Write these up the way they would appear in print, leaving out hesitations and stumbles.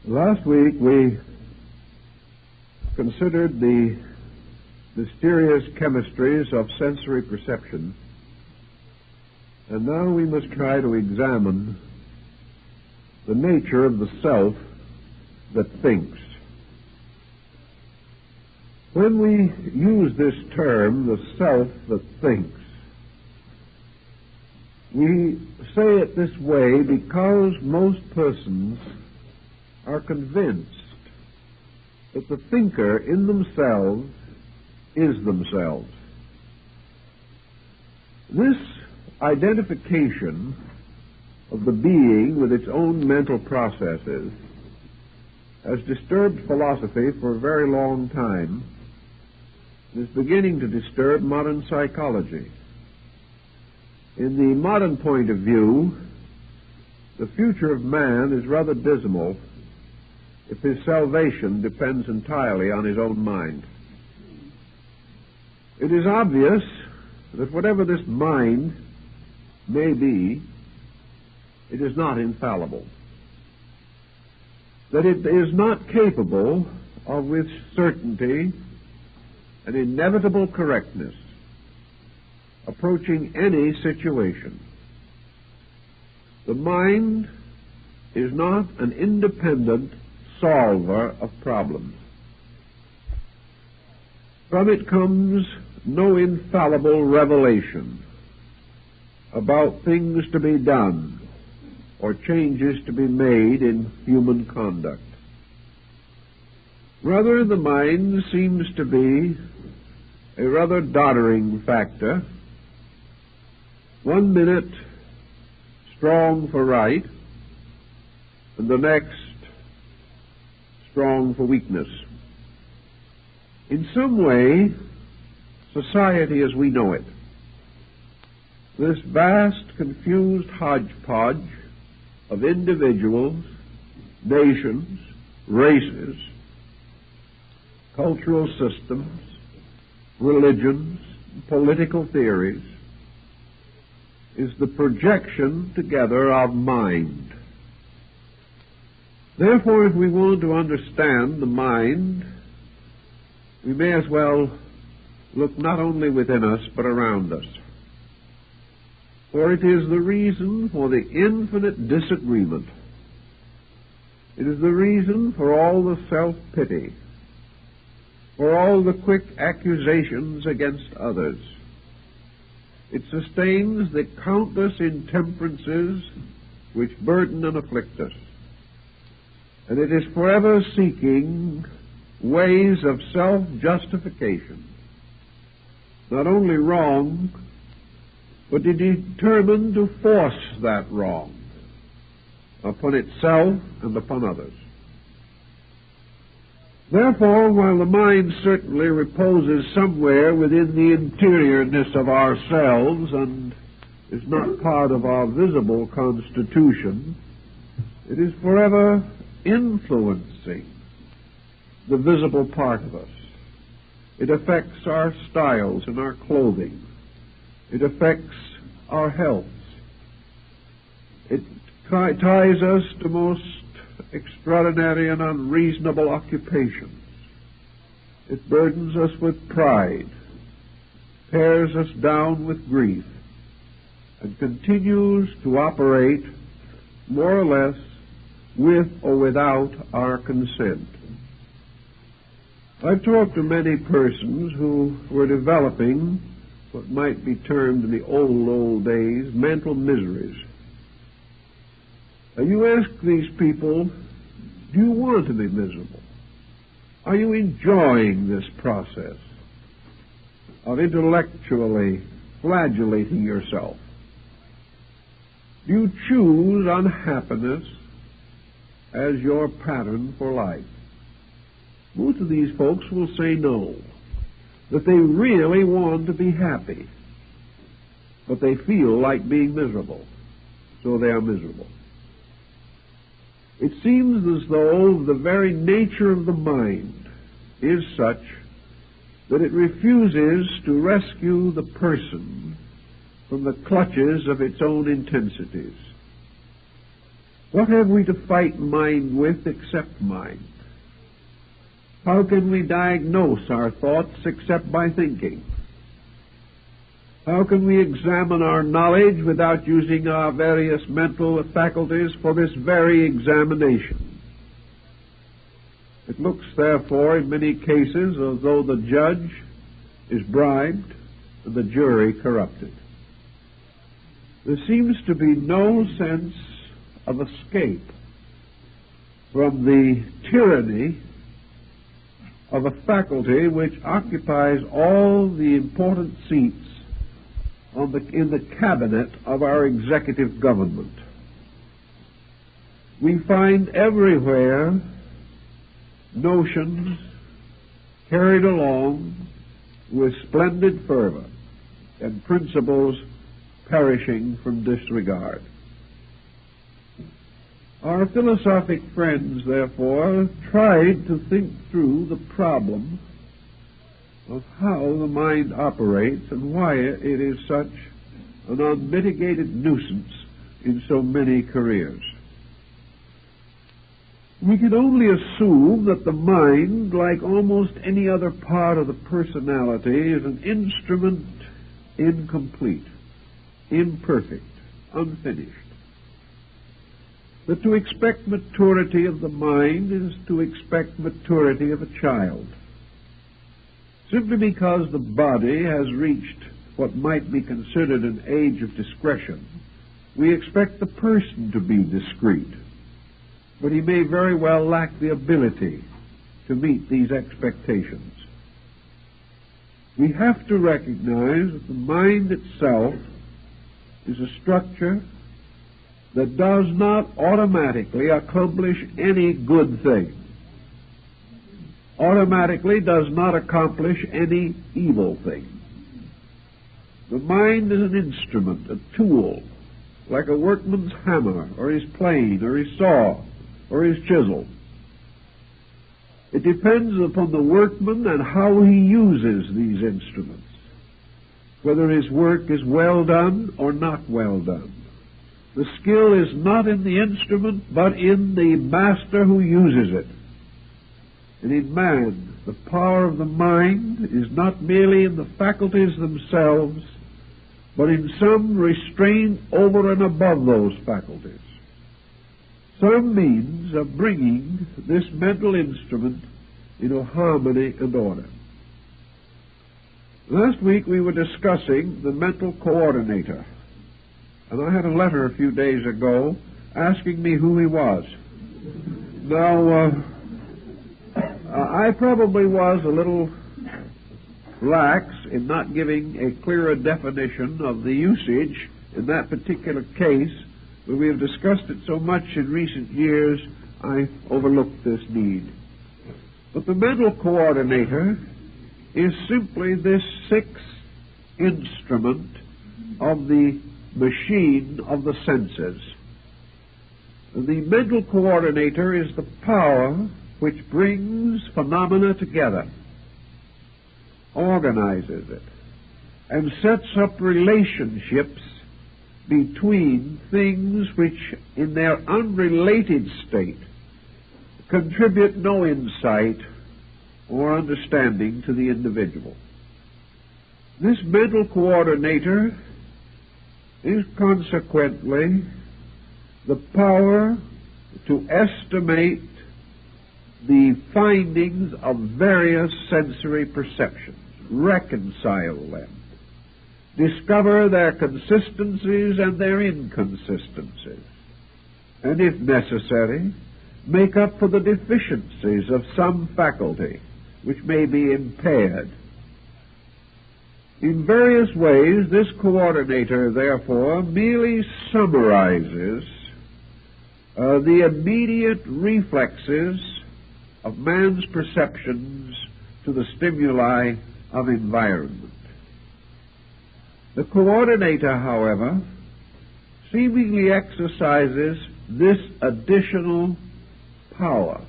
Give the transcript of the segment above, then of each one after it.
Last week we considered the mysterious chemistries of sensory perception, and now we must try to examine the nature of the self that thinks. When we use this term, the self that thinks, we say it this way because most persons are convinced that the thinker in themselves is themselves. This identification of the being with its own mental processes has disturbed philosophy for a very long time and is beginning to disturb modern psychology. In the modern point of view, the future of man is rather dismal if his salvation depends entirely on his own mind. It is obvious that whatever this mind may be, it is not infallible. That it is not capable of, with certainty and inevitable correctness, approaching any situation. The mind is not an independent solver of problems. From it comes no infallible revelation about things to be done or changes to be made in human conduct. Rather, the mind seems to be a rather doddering factor, one minute strong for right, and the next strong for weakness. In some way, society as we know it, this vast, confused hodgepodge of individuals, nations, races, cultural systems, religions, political theories, is the projection together of mind. Therefore, if we want to understand the mind, we may as well look not only within us, but around us. For it is the reason for the infinite disagreement. It is the reason for all the self-pity, for all the quick accusations against others. It sustains the countless intemperances which burden and afflict us. And it is forever seeking ways of self-justification, not only wrong, but it is determined to force that wrong upon itself and upon others. Therefore, while the mind certainly reposes somewhere within the interiorness of ourselves and is not part of our visible constitution, it is forever influencing the visible part of us. It affects our styles and our clothing. It affects our health. It ties us to most extraordinary and unreasonable occupations. It burdens us with pride, tears us down with grief, and continues to operate more or less with or without our consent. I've talked to many persons who were developing what might be termed in the old days mental miseries. Now you ask these people, do you want to be miserable? Are you enjoying this process of intellectually flagellating yourself? Do you choose unhappiness as your pattern for life? Most of these folks will say no, that they really want to be happy, but they feel like being miserable, so they are miserable. It seems as though the very nature of the mind is such that it refuses to rescue the person from the clutches of its own intensities. What have we to fight mind with except mind? How can we diagnose our thoughts except by thinking? How can we examine our knowledge without using our various mental faculties for this very examination? It looks, therefore, in many cases as though the judge is bribed and the jury corrupted. There seems to be no sense of escape from the tyranny of a faculty which occupies all the important seats in the cabinet of our executive government. We find everywhere notions carried along with splendid fervor and principles perishing from disregard. Our philosophic friends, therefore, tried to think through the problem of how the mind operates and why it is such an unmitigated nuisance in so many careers. We can only assume that the mind, like almost any other part of the personality, is an instrument incomplete, imperfect, unfinished. That to expect maturity of the mind is to expect maturity of a child. Simply because the body has reached what might be considered an age of discretion, we expect the person to be discreet. But he may very well lack the ability to meet these expectations. We have to recognize that the mind itself is a structure that does not automatically accomplish any good thing. Automatically does not accomplish any evil thing. The mind is an instrument, a tool, like a workman's hammer, or his plane, or his saw, or his chisel. It depends upon the workman and how he uses these instruments, whether his work is well done or not well done. The skill is not in the instrument, but in the master who uses it. And in man, the power of the mind is not merely in the faculties themselves, but in some restraint over and above those faculties. Some means of bringing this mental instrument into harmony and order. Last week we were discussing the mental coordinator, and I had a letter a few days ago asking me who he was. Now, I probably was a little lax in not giving a clearer definition of the usage in that particular case, but we have discussed it so much in recent years, I overlooked this need. But the mental coordinator is simply this sixth instrument of the machine of the senses. The mental coordinator is the power which brings phenomena together, organizes it, and sets up relationships between things which, in their unrelated state, contribute no insight or understanding to the individual. This mental coordinator is consequently the power to estimate the findings of various sensory perceptions, reconcile them, discover their consistencies and their inconsistencies, and if necessary, make up for the deficiencies of some faculty which may be impaired. In various ways, this coordinator, therefore, merely summarizes the immediate reflexes of man's perceptions to the stimuli of environment. The coordinator, however, seemingly exercises this additional power.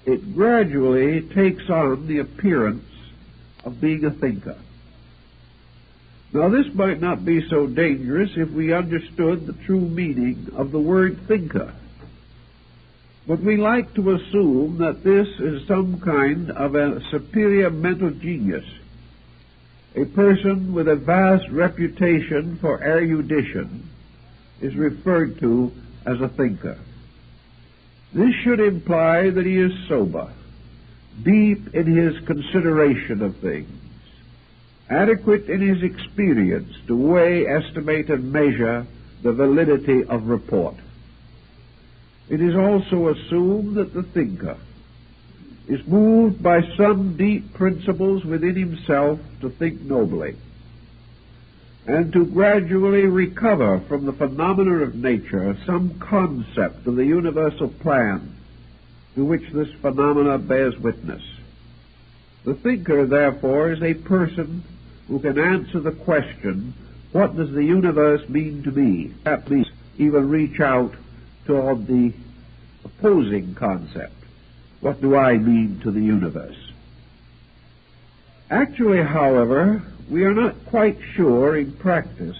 It gradually takes on the appearance of being a thinker. Now, this might not be so dangerous if we understood the true meaning of the word thinker. But we like to assume that this is some kind of a superior mental genius, a person with a vast reputation for erudition is referred to as a thinker. This should imply that he is sober, deep in his consideration of things, adequate in his experience to weigh, estimate, and measure the validity of report. It is also assumed that the thinker is moved by some deep principles within himself to think nobly, and to gradually recover from the phenomena of nature some concept of the universal plan to which this phenomena bears witness. The thinker, therefore, is a person who can answer the question, what does the universe mean to me? That means even reach out toward the opposing concept. What do I mean to the universe? Actually, however, we are not quite sure in practice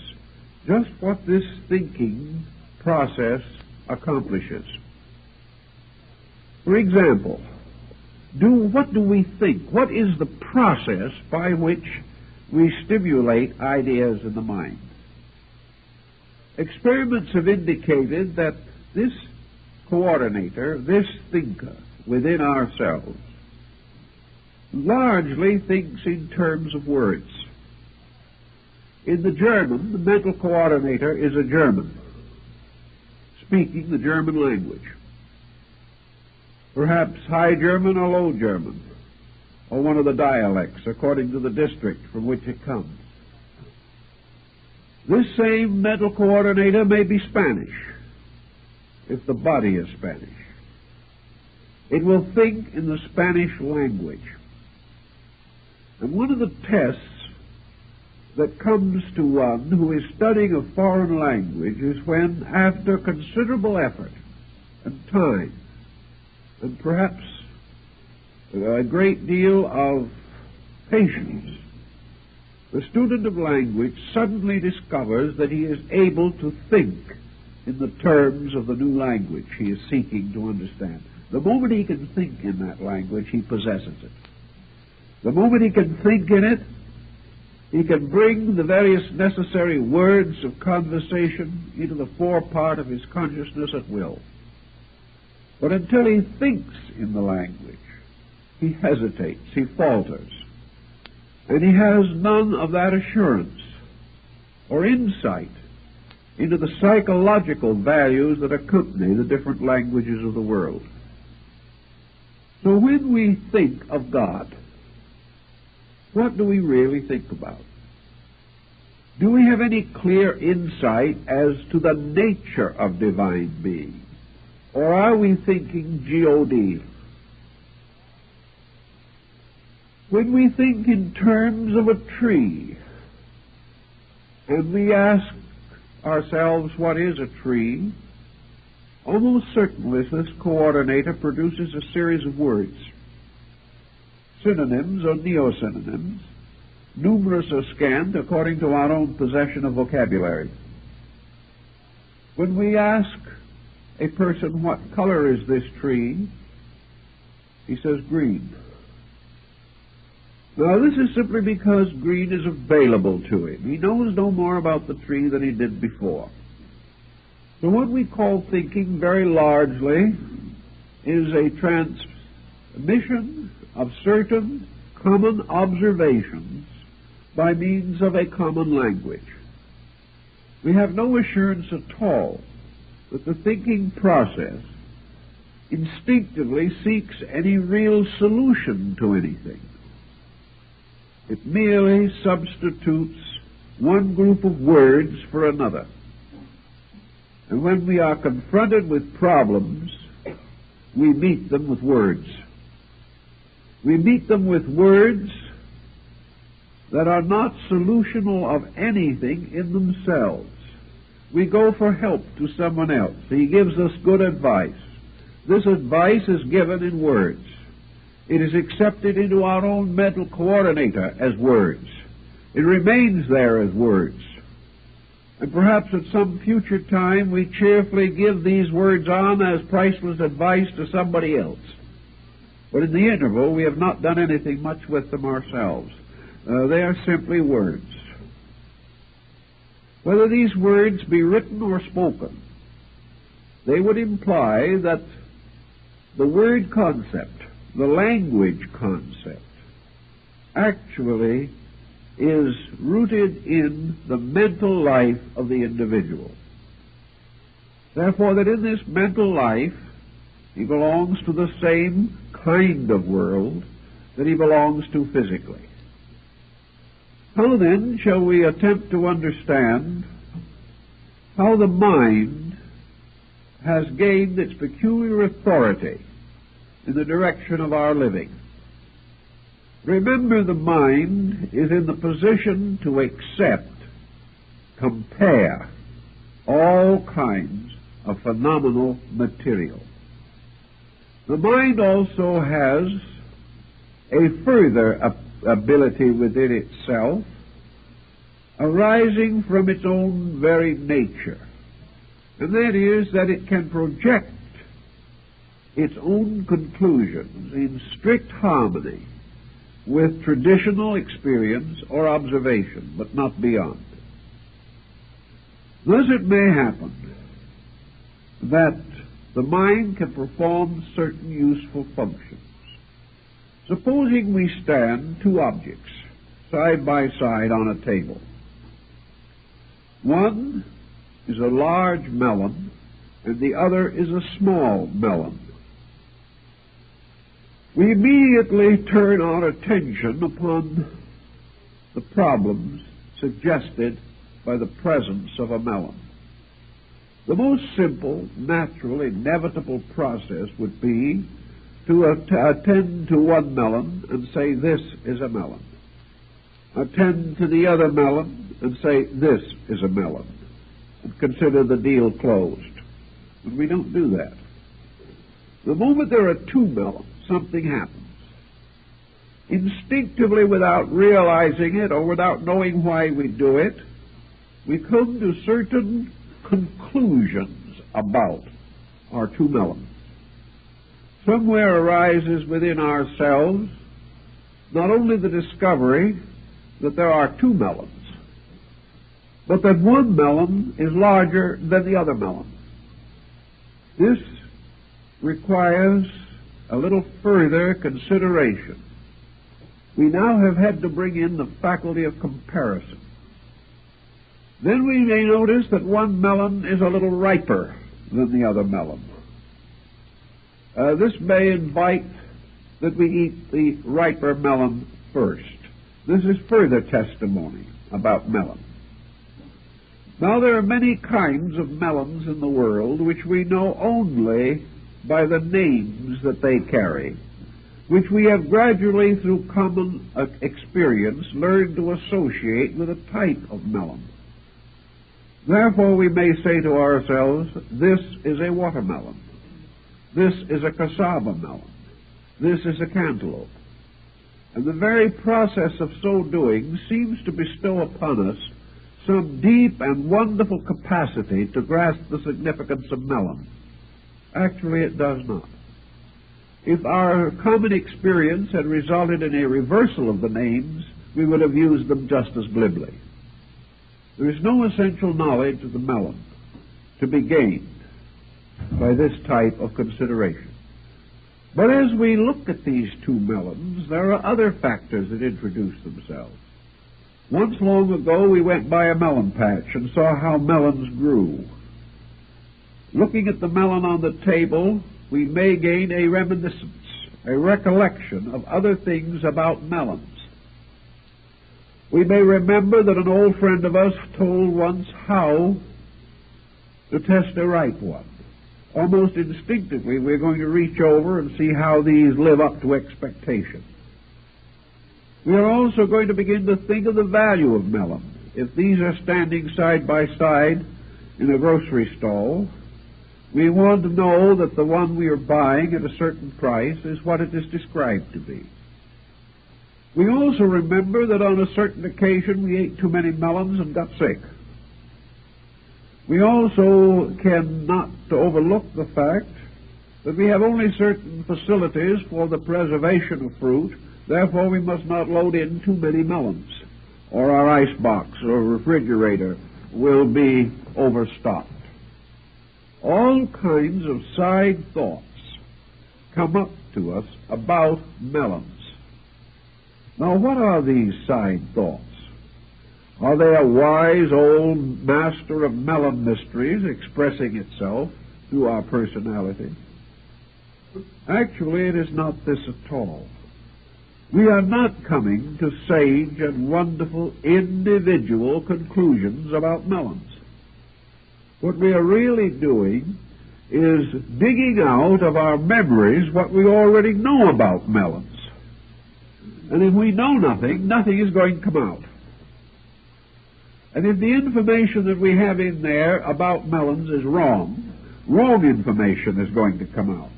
just what this thinking process accomplishes. For example, what do we think? What is the process by which we stimulate ideas in the mind? Experiments have indicated that this coordinator, this thinker within ourselves, largely thinks in terms of words. In the German, the mental coordinator is a German, speaking the German language. Perhaps High German or Low German, or one of the dialects, according to the district from which it comes. This same mental coordinator may be Spanish, if the body is Spanish. It will think in the Spanish language. And one of the tests that comes to one who is studying a foreign language is when, after considerable effort and time, and perhaps a great deal of patience, the student of language suddenly discovers that he is able to think in the terms of the new language he is seeking to understand. The moment he can think in that language, he possesses it. The moment he can think in it, he can bring the various necessary words of conversation into the forepart of his consciousness at will. But until he thinks in the language, he hesitates, he falters, and he has none of that assurance or insight into the psychological values that accompany the different languages of the world. So when we think of God, what do we really think about? Do we have any clear insight as to the nature of divine being? Or are we thinking G-O-D? When we think in terms of a tree, and we ask ourselves what is a tree, almost certainly this coordinator produces a series of words, synonyms or neosynonyms, numerous or scant according to our own possession of vocabulary. When we ask a person, what color is this tree? He says green. Now, this is simply because green is available to him. He knows no more about the tree than he did before. So what we call thinking very largely is a transmission of certain common observations by means of a common language. We have no assurance at all that the thinking process instinctively seeks any real solution to anything. It merely substitutes one group of words for another. And when we are confronted with problems, we meet them with words. We meet them with words that are not solutional of anything in themselves. We go for help to someone else. He gives us good advice. This advice is given in words. It is accepted into our own mental coordinator as words. It remains there as words. And perhaps at some future time we cheerfully give these words on as priceless advice to somebody else. But in the interval, we have not done anything much with them ourselves. They are simply words. Whether these words be written or spoken, they would imply that the word concept, the language concept, actually is rooted in the mental life of the individual. Therefore, that in this mental life, he belongs to the same kind of world that he belongs to physically. How then shall we attempt to understand how the mind has gained its peculiar authority in the direction of our living? Remember, the mind is in the position to accept, compare all kinds of phenomenal material. The mind also has a further ability within itself, arising from its own very nature, and that is that it can project its own conclusions in strict harmony with traditional experience or observation, but not beyond. Thus it may happen that the mind can perform certain useful functions. Supposing we stand two objects side by side on a table. One is a large melon, and the other is a small melon. We immediately turn our attention upon the problems suggested by the presence of a melon. The most simple, natural, inevitable process would be to attend to one melon and say, this is a melon. Attend to the other melon and say, this is a melon, and consider the deal closed. But we don't do that. The moment there are two melons, something happens. Instinctively, without realizing it or without knowing why we do it, we come to certain conclusions about our two melons. Somewhere arises within ourselves not only the discovery that there are two melons, but that one melon is larger than the other melon. This requires a little further consideration. We now have had to bring in the faculty of comparison. Then we may notice that one melon is a little riper than the other melon. This may invite that we eat the riper melon first. This is further testimony about melons. Now, there are many kinds of melons in the world which we know only by the names that they carry, which we have gradually, through common experience, learned to associate with a type of melon. Therefore, we may say to ourselves, this is a watermelon. This is a cassava melon. This is a cantaloupe. And the very process of so doing seems to bestow upon us some deep and wonderful capacity to grasp the significance of melon. Actually, it does not. If our common experience had resulted in a reversal of the names, we would have used them just as glibly. There is no essential knowledge of the melon to be gained by this type of consideration. But as we look at these two melons, there are other factors that introduce themselves. Once long ago, we went by a melon patch and saw how melons grew. Looking at the melon on the table, we may gain a reminiscence, a recollection of other things about melons. We may remember that an old friend of us told once how to test a ripe one. Almost instinctively, we're going to reach over and see how these live up to expectation. We are also going to begin to think of the value of melon. If these are standing side by side in a grocery stall, we want to know that the one we are buying at a certain price is what it is described to be. We also remember that on a certain occasion we ate too many melons and got sick. We also cannot overlook the fact that we have only certain facilities for the preservation of fruit. Therefore, we must not load in too many melons, or our ice box or refrigerator will be overstocked. All kinds of side thoughts come up to us about melons. Now, what are these side thoughts? Are they a wise old master of melon mysteries expressing itself through our personality? Actually, it is not this at all. We are not coming to sage and wonderful individual conclusions about melons. What we are really doing is digging out of our memories what we already know about melons. And if we know nothing, nothing is going to come out. And if the information that we have in there about melons is wrong, wrong information is going to come out.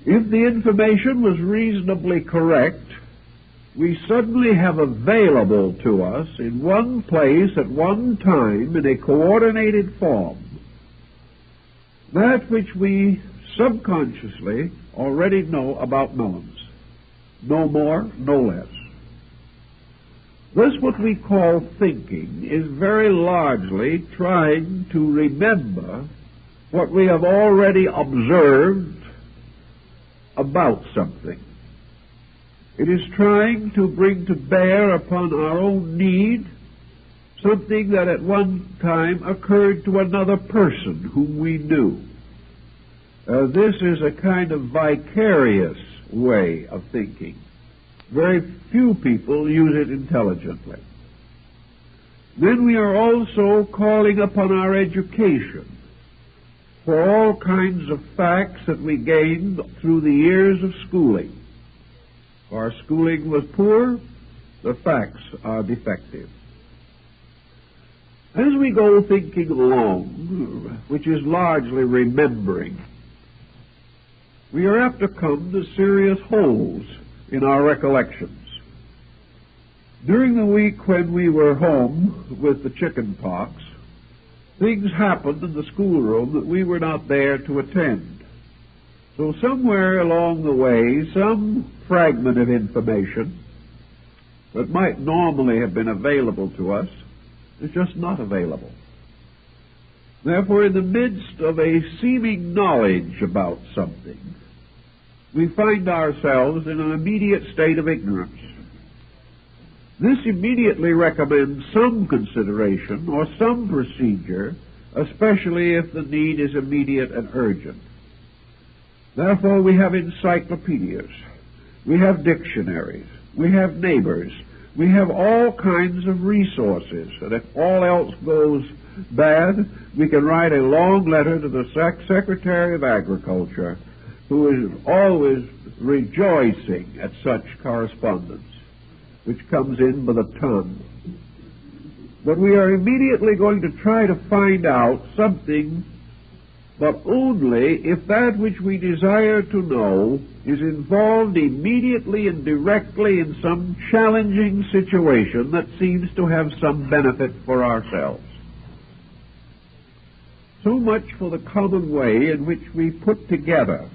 If the information was reasonably correct, we suddenly have available to us in one place at one time in a coordinated form that which we subconsciously already know about melons. No more, no less. This, what we call thinking, is very largely trying to remember what we have already observed about something. It is trying to bring to bear upon our own need something that at one time occurred to another person whom we knew. This is a kind of vicarious way of thinking. Very few people use it intelligently. Then we are also calling upon our education for all kinds of facts that we gained through the years of schooling. If our schooling was poor, the facts are defective. As we go thinking along, which is largely remembering, we are apt to come to serious holes in our recollections. During the week when we were home with the chicken pox, things happened in the schoolroom that we were not there to attend. So somewhere along the way, some fragment of information that might normally have been available to us is just not available. Therefore, in the midst of a seeming knowledge about something, we find ourselves in an immediate state of ignorance. This immediately recommends some consideration or some procedure, especially if the need is immediate and urgent. Therefore, we have encyclopedias, we have dictionaries, we have neighbors, we have all kinds of resources, and if all else goes bad, we can write a long letter to the Secretary of Agriculture, who is always rejoicing at such correspondence, which comes in by the ton. But we are immediately going to try to find out something, but only if that which we desire to know is involved immediately and directly in some challenging situation that seems to have some benefit for ourselves. So much for the common way in which we put together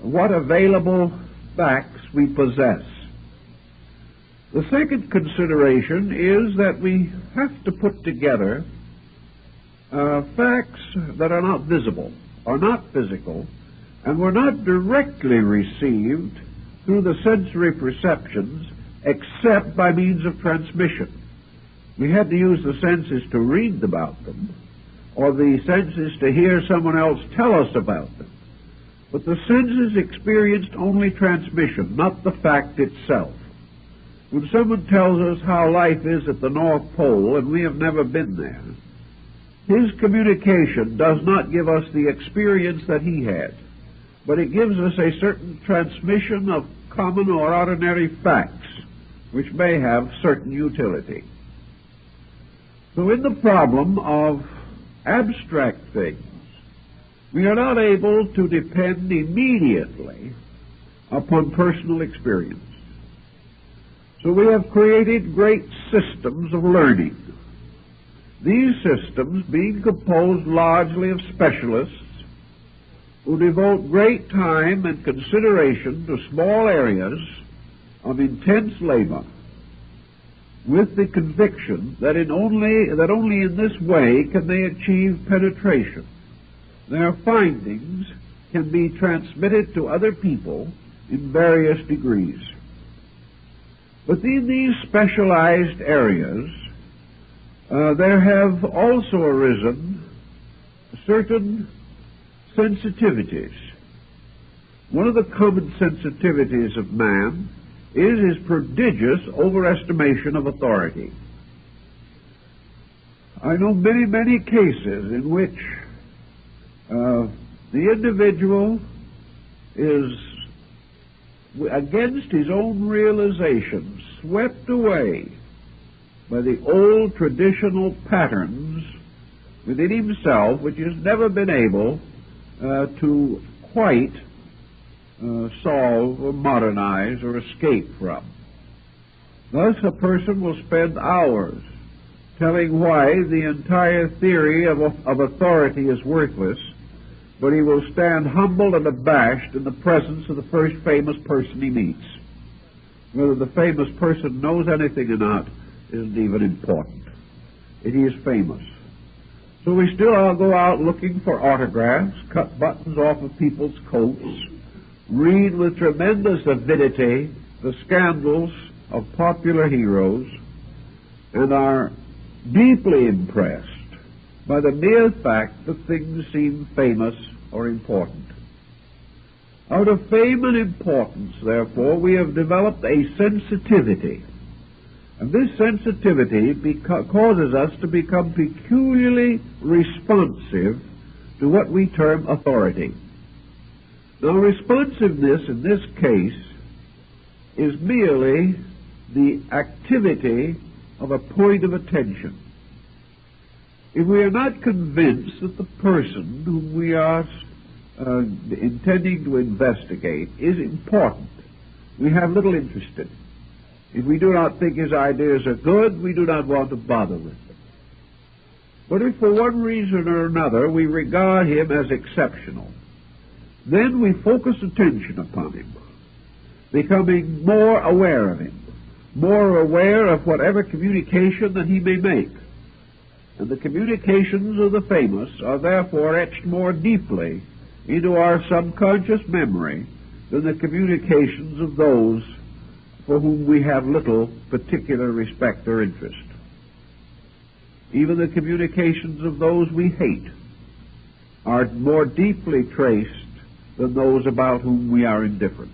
what available facts we possess. The second consideration is that we have to put together facts that are not visible, are not physical, and were not directly received through the sensory perceptions except by means of transmission. We had to use the senses to read about them, or the senses to hear someone else tell us about them. But the senses experienced only transmission, not the fact itself. When someone tells us how life is at the North Pole and we have never been there, his communication does not give us the experience that he had, but it gives us a certain transmission of common or ordinary facts which may have certain utility. So in the problem of abstract things, we are not able to depend immediately upon personal experience. So we have created great systems of learning. these systems being composed largely of specialists who devote great time and consideration to small areas of intense labor, with the conviction that only in this way can they achieve penetration. Their findings can be transmitted to other people in various degrees. But in these specialized areas, there have also arisen certain sensitivities. One of the common sensitivities of man is his prodigious overestimation of authority. I know many, many cases in which the individual is, against his own realization, swept away by the old traditional patterns within himself, which has never been able to quite solve or modernize or escape from. Thus, a person will spend hours telling why the entire theory of authority is worthless, but he will stand humbled and abashed in the presence of the first famous person he meets. Whether the famous person knows anything or not isn't even important. He is famous. So we still all go out looking for autographs, cut buttons off of people's coats, read with tremendous avidity the scandals of popular heroes, and are deeply impressed by the mere fact that things seem famous or important. Out of fame and importance, therefore, we have developed a sensitivity. And this sensitivity causes us to become peculiarly responsive to what we term authority. Now, responsiveness in this case is merely the activity of a point of attention. If we are not convinced that the person whom we are intending to investigate is important, we have little interest in it. If we do not think his ideas are good, we do not want to bother with them. But if for one reason or another we regard him as exceptional, then we focus attention upon him, becoming more aware of him, more aware of whatever communication that he may make. And the communications of the famous are therefore etched more deeply into our subconscious memory than the communications of those for whom we have little particular respect or interest. Even the communications of those we hate are more deeply traced than those about whom we are indifferent.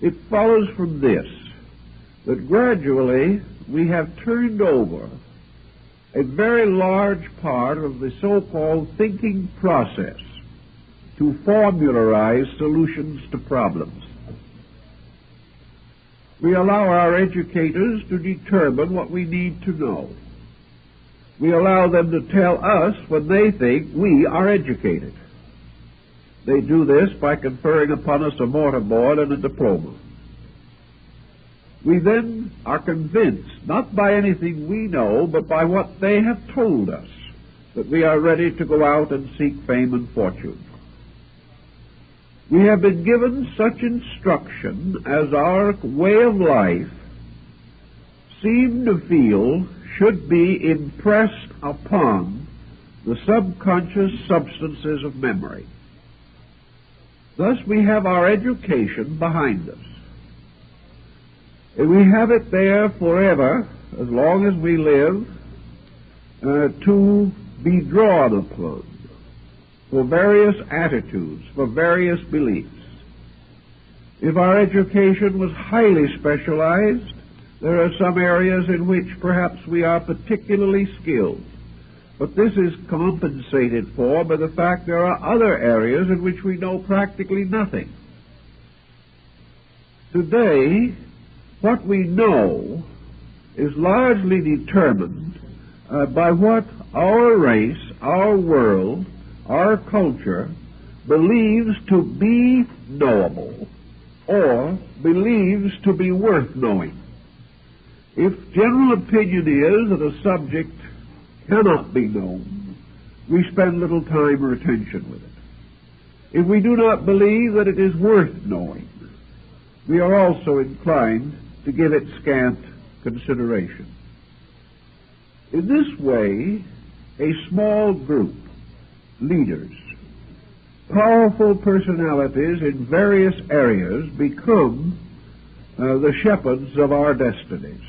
It follows from this that gradually we have turned over a very large part of the so-called thinking process to formularize solutions to problems. We allow our educators to determine what we need to know. We allow them to tell us when they think we are educated. They do this by conferring upon us a mortarboard and a diploma. We then are convinced, not by anything we know, but by what they have told us, that we are ready to go out and seek fame and fortune. We have been given such instruction as our way of life seem to feel should be impressed upon the subconscious substances of memory. Thus we have our education behind us. And we have it there forever, as long as we live, to be drawn upon for various attitudes, for various beliefs. If our education was highly specialized, there are some areas in which perhaps we are particularly skilled. But this is compensated for by the fact there are other areas in which we know practically nothing. Today, what we know is largely determined by what our race, our world, our culture believes to be knowable or believes to be worth knowing. If general opinion is that a subject cannot be known, we spend little time or attention with it. If we do not believe that it is worth knowing, we are also inclined to give it scant consideration. In this way, a small group, leaders, powerful personalities in various areas become the shepherds of our destinies.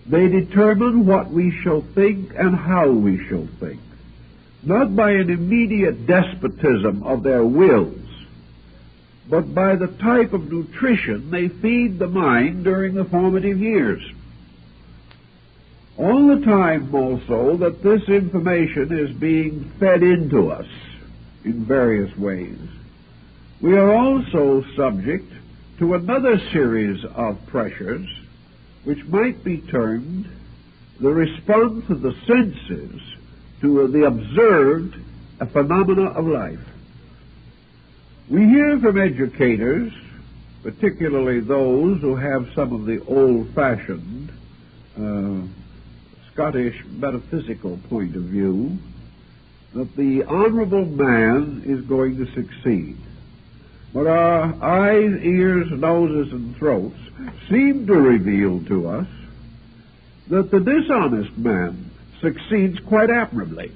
They determine what we shall think and how we shall think, not by an immediate despotism of their wills, but by the type of nutrition they feed the mind during the formative years. All the time also that this information is being fed into us in various ways, we are also subject to another series of pressures which might be termed the response of the senses to the observed phenomena of life. We hear from educators, particularly those who have some of the old-fashioned Scottish metaphysical point of view, that the honorable man is going to succeed. But our eyes, ears, noses, and throats seem to reveal to us that the dishonest man succeeds quite admirably,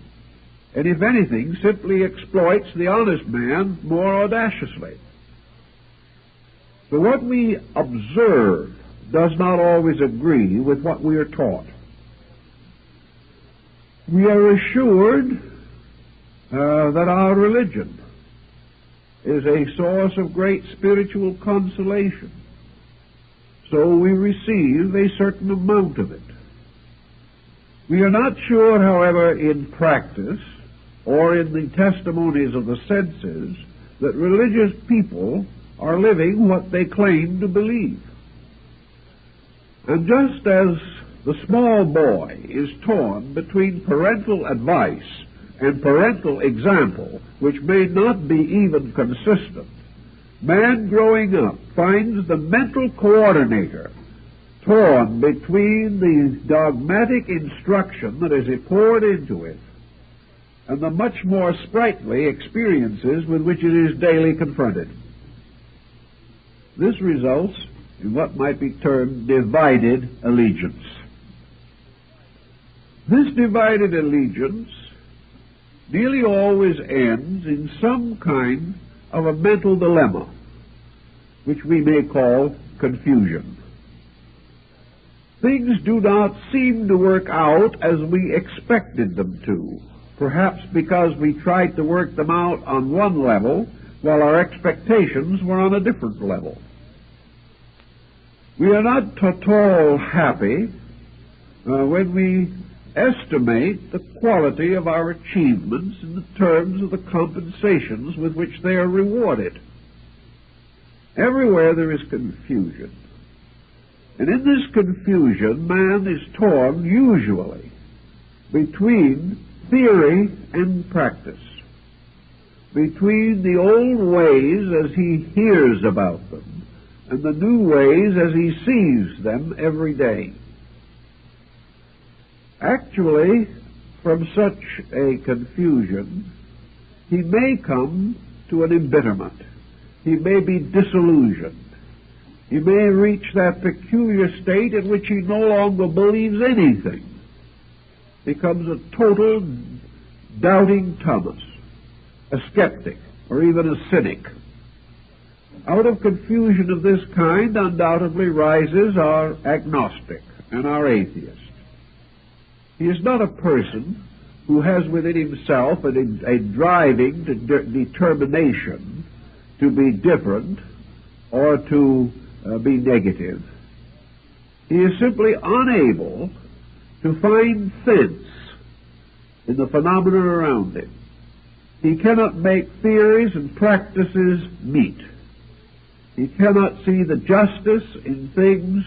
and if anything, simply exploits the honest man more audaciously. So what we observe does not always agree with what we are taught. We are assured that our religion is a source of great spiritual consolation, so we receive a certain amount of it. We are not sure, however, in practice or in the testimonies of the senses that religious people are living what they claim to believe. And just as the small boy is torn between parental advice and parental example, which may not be even consistent, man growing up finds the mental coordinator torn between the dogmatic instruction that is poured into it and the much more sprightly experiences with which it is daily confronted. This results in what might be termed divided allegiance. This divided allegiance nearly always ends in some kind of a mental dilemma, which we may call confusion. Things do not seem to work out as we expected them to, perhaps because we tried to work them out on one level while our expectations were on a different level. We are not at all happy when we estimate the quality of our achievements in the terms of the compensations with which they are rewarded. Everywhere there is confusion. And in this confusion, man is torn usually between theory and practice, between the old ways as he hears about them and the new ways as he sees them every day. Actually, from such a confusion, he may come to an embitterment. He may be disillusioned. He may reach that peculiar state in which he no longer believes anything, becomes a total doubting Thomas, a skeptic, or even a cynic. Out of confusion of this kind undoubtedly rises our agnostic and our atheist. He is not a person who has within himself a driving determination to be different or to be negative. He is simply unable to find sense in the phenomena around him. He cannot make theories and practices meet. He cannot see the justice in things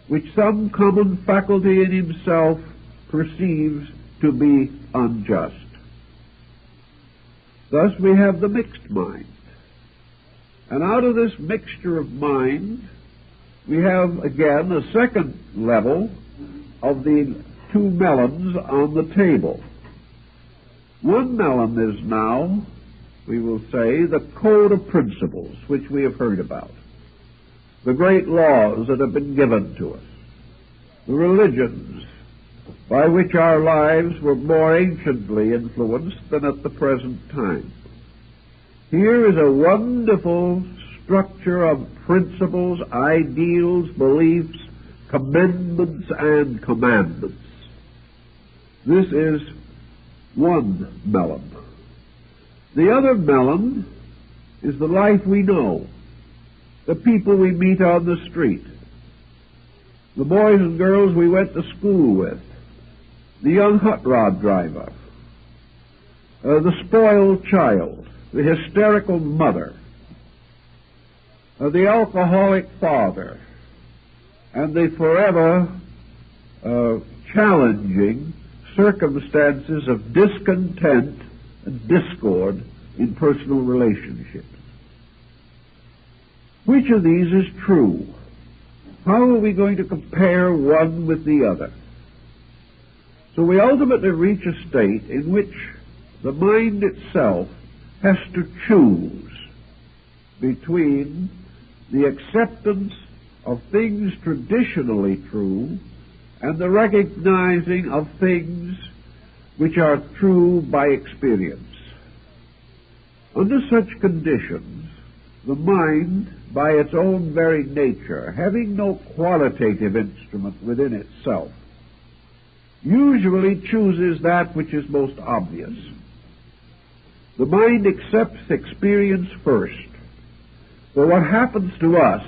which some common faculty in himself perceives to be unjust. Thus we have the mixed mind. And out of this mixture of mind we have again a second level of the two melons on the table. One melon is now, we will say, the code of principles which we have heard about, the great laws that have been given to us, the religions by which our lives were more anciently influenced than at the present time. Here is a wonderful structure of principles, ideals, beliefs, commendments, and commandments. This is one melon. The other melon is the life we know, the people we meet on the street, the boys and girls we went to school with, the young hot rod driver, the spoiled child, the hysterical mother, the alcoholic father, and the forever challenging circumstances of discontent and discord in personal relationships. Which of these is true? How are we going to compare one with the other? So we ultimately reach a state in which the mind itself has to choose between the acceptance of things traditionally true and the recognizing of things which are true by experience. Under such conditions, the mind, by its own very nature, having no qualitative instrument within itself, usually chooses that which is most obvious. The mind accepts experience first, for what happens to us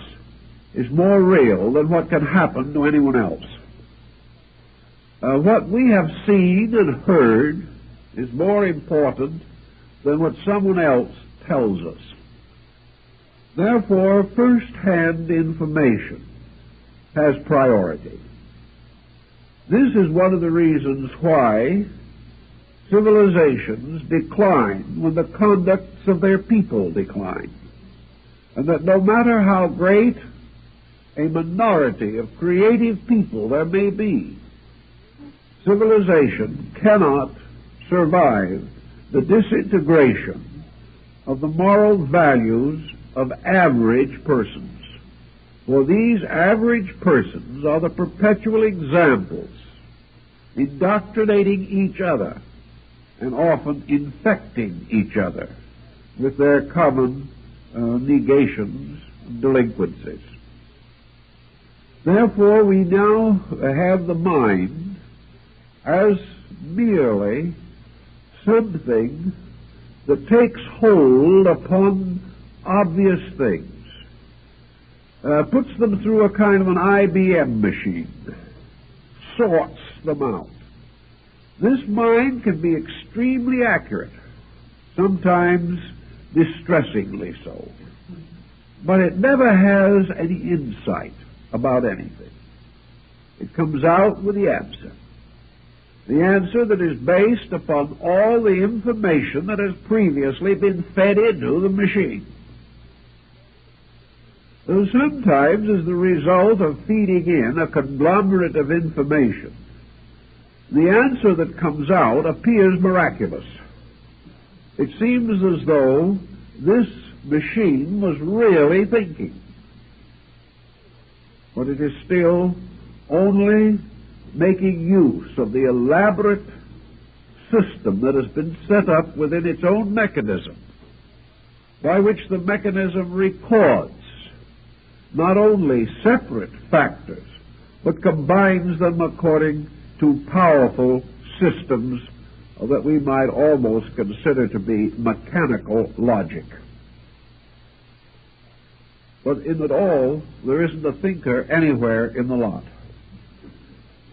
is more real than what can happen to anyone else. What we have seen and heard is more important than what someone else tells us. Therefore, first-hand information has priority. This is one of the reasons why civilizations decline when the conducts of their people decline, and that no matter how great a minority of creative people there may be, civilization cannot survive the disintegration of the moral values of average persons. For these average persons are the perpetual examples, indoctrinating each other and often infecting each other with their common negations and delinquencies. Therefore, we now have the mind as merely something that takes hold upon obvious things, puts them through a kind of an IBM machine, sorts them out. This mind can be extremely accurate, sometimes distressingly so, but it never has any insight about anything. It comes out with the answer that is based upon all the information that has previously been fed into the machine. Though sometimes, as the result of feeding in a conglomerate of information, the answer that comes out appears miraculous. It seems as though this machine was really thinking, but it is still only making use of the elaborate system that has been set up within its own mechanism, by which the mechanism records not only separate factors, but combines them according to powerful systems that we might almost consider to be mechanical logic. But in it all, there isn't a thinker anywhere in the lot.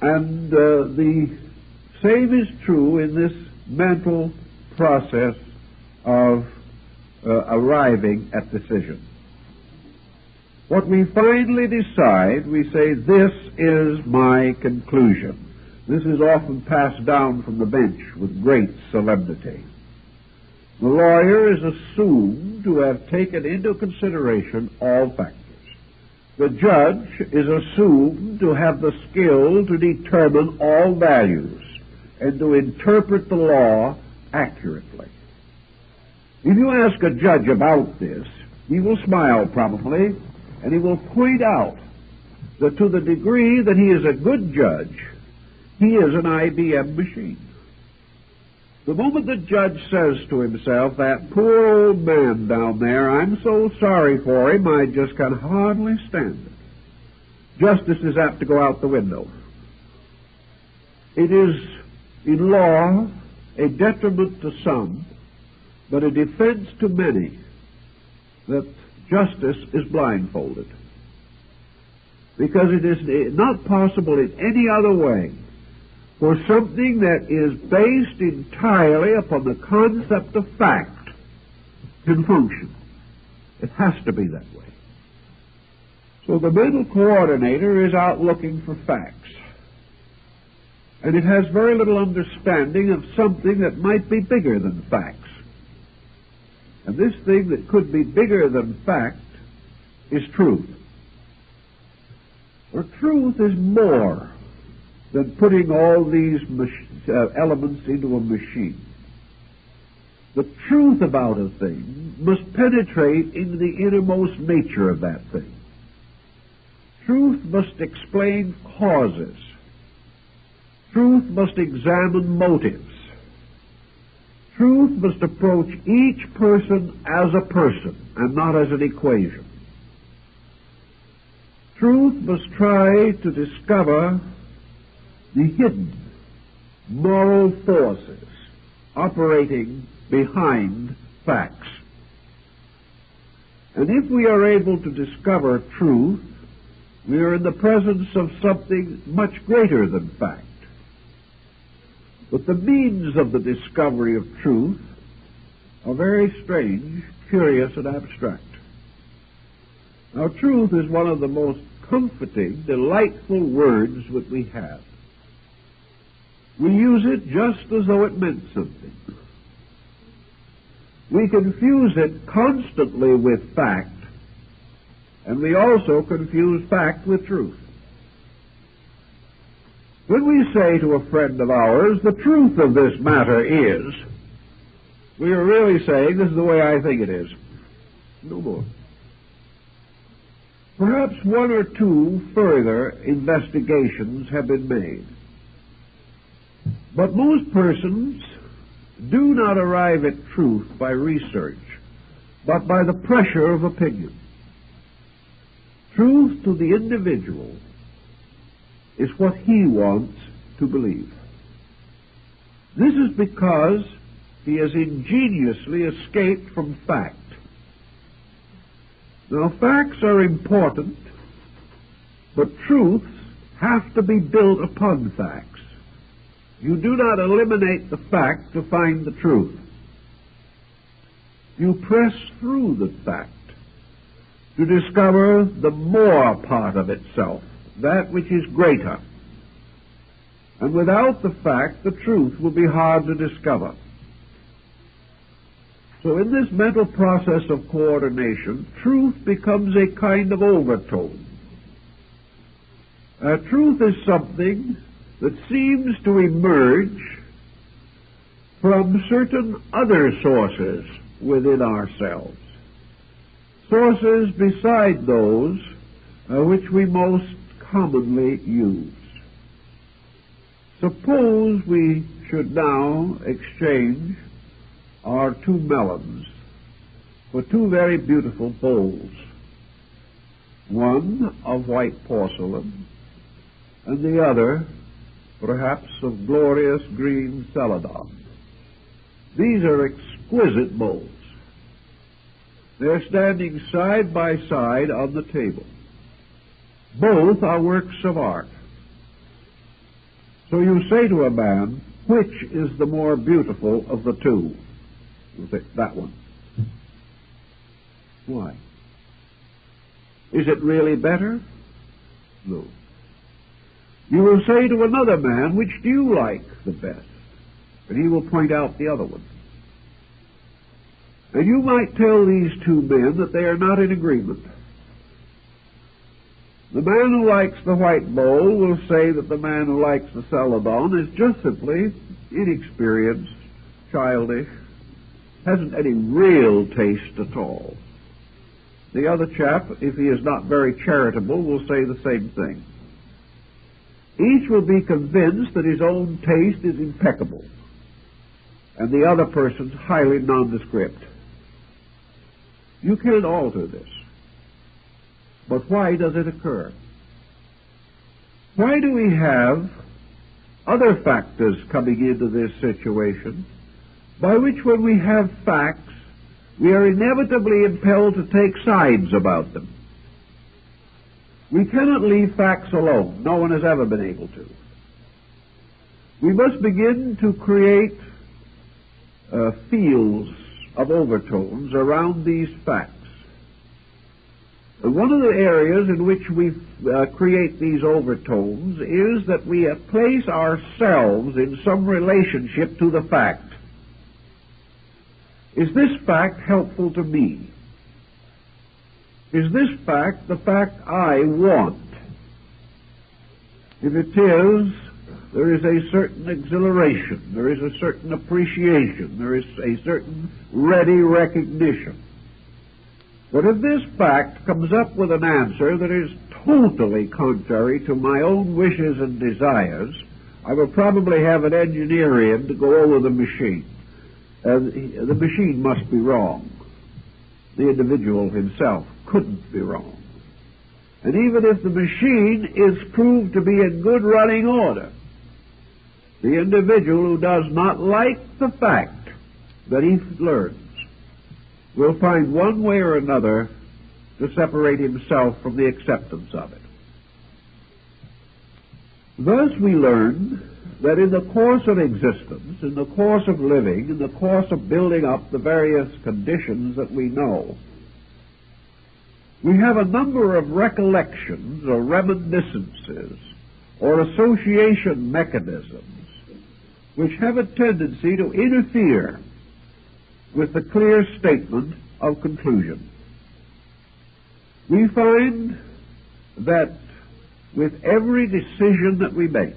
And the same is true in this mental process of arriving at decision. What we finally decide, we say, this is my conclusion. This is often passed down from the bench with great solemnity. The lawyer is assumed to have taken into consideration all factors. The judge is assumed to have the skill to determine all values and to interpret the law accurately. If you ask a judge about this, he will smile probably, and he will point out that to the degree that he is a good judge, he is an IBM machine. The moment the judge says to himself, that poor old man down there, I'm so sorry for him, I just can hardly stand it, justice is apt to go out the window. It is, in law, a detriment to some, but a defense to many, that justice is blindfolded. Because it is not possible in any other way for something that is based entirely upon the concept of fact can function. It has to be that way. So the mental coordinator is out looking for facts. And it has very little understanding of something that might be bigger than facts. And this thing that could be bigger than fact is truth. For truth is more than putting all these elements into a machine. The truth about a thing must penetrate into the innermost nature of that thing. Truth must explain causes. Truth must examine motives. Truth must approach each person as a person and not as an equation. Truth must try to discover the hidden moral forces operating behind facts. And if we are able to discover truth, we are in the presence of something much greater than fact. But the means of the discovery of truth are very strange, curious, and abstract. Now, truth is one of the most comforting, delightful words that we have. We use it just as though it meant something. We confuse it constantly with fact, and we also confuse fact with truth. When we say to a friend of ours, the truth of this matter is, we are really saying, this is the way I think it is. No more. Perhaps one or two further investigations have been made. But most persons do not arrive at truth by research, but by the pressure of opinion. Truth to the individual is what he wants to believe. This is because he has ingeniously escaped from fact. Now, facts are important, but truths have to be built upon facts. You do not eliminate the fact to find the truth. You press through the fact to discover the more part of itself, that which is greater. And without the fact, the truth will be hard to discover. So in this mental process of coordination, truth becomes a kind of overtone. Truth is something that seems to emerge from certain other sources within ourselves, sources beside those which we most commonly use. Suppose we should now exchange our two melons for two very beautiful bowls, one of white porcelain and the other perhaps of glorious green celadon. These are exquisite bowls. They're standing side by side on the table. Both are works of art. So you say to a man, which is the more beautiful of the two? You say, that one. Why? Is it really better? No. You will say to another man, which do you like the best? And he will point out the other one. And you might tell these two men that they are not in agreement. The man who likes the white bowl will say that the man who likes the celadon is just simply inexperienced, childish, hasn't any real taste at all. The other chap, if he is not very charitable, will say the same thing. Each will be convinced that his own taste is impeccable, and the other person's highly nondescript. You can't alter this. But why does it occur? Why do we have other factors coming into this situation by which, when we have facts, we are inevitably impelled to take sides about them? We cannot leave facts alone. No one has ever been able to. We must begin to create fields of overtones around these facts. And one of the areas in which we create these overtones is that we place ourselves in some relationship to the fact. Is this fact helpful to me? Is this fact the fact I want? If it is, there is a certain exhilaration, there is a certain appreciation, there is a certain ready recognition. But if this fact comes up with an answer that is totally contrary to my own wishes and desires, I will probably have an engineer in to go over the machine. The machine must be wrong. The individual himself couldn't be wrong. And even if the machine is proved to be in good running order, the individual who does not like the fact that he learns will find one way or another to separate himself from the acceptance of it. Thus we learn that in the course of existence, in the course of living, in the course of building up the various conditions that we know, we have a number of recollections or reminiscences or association mechanisms which have a tendency to interfere with the clear statement of conclusion. We find that with every decision that we make,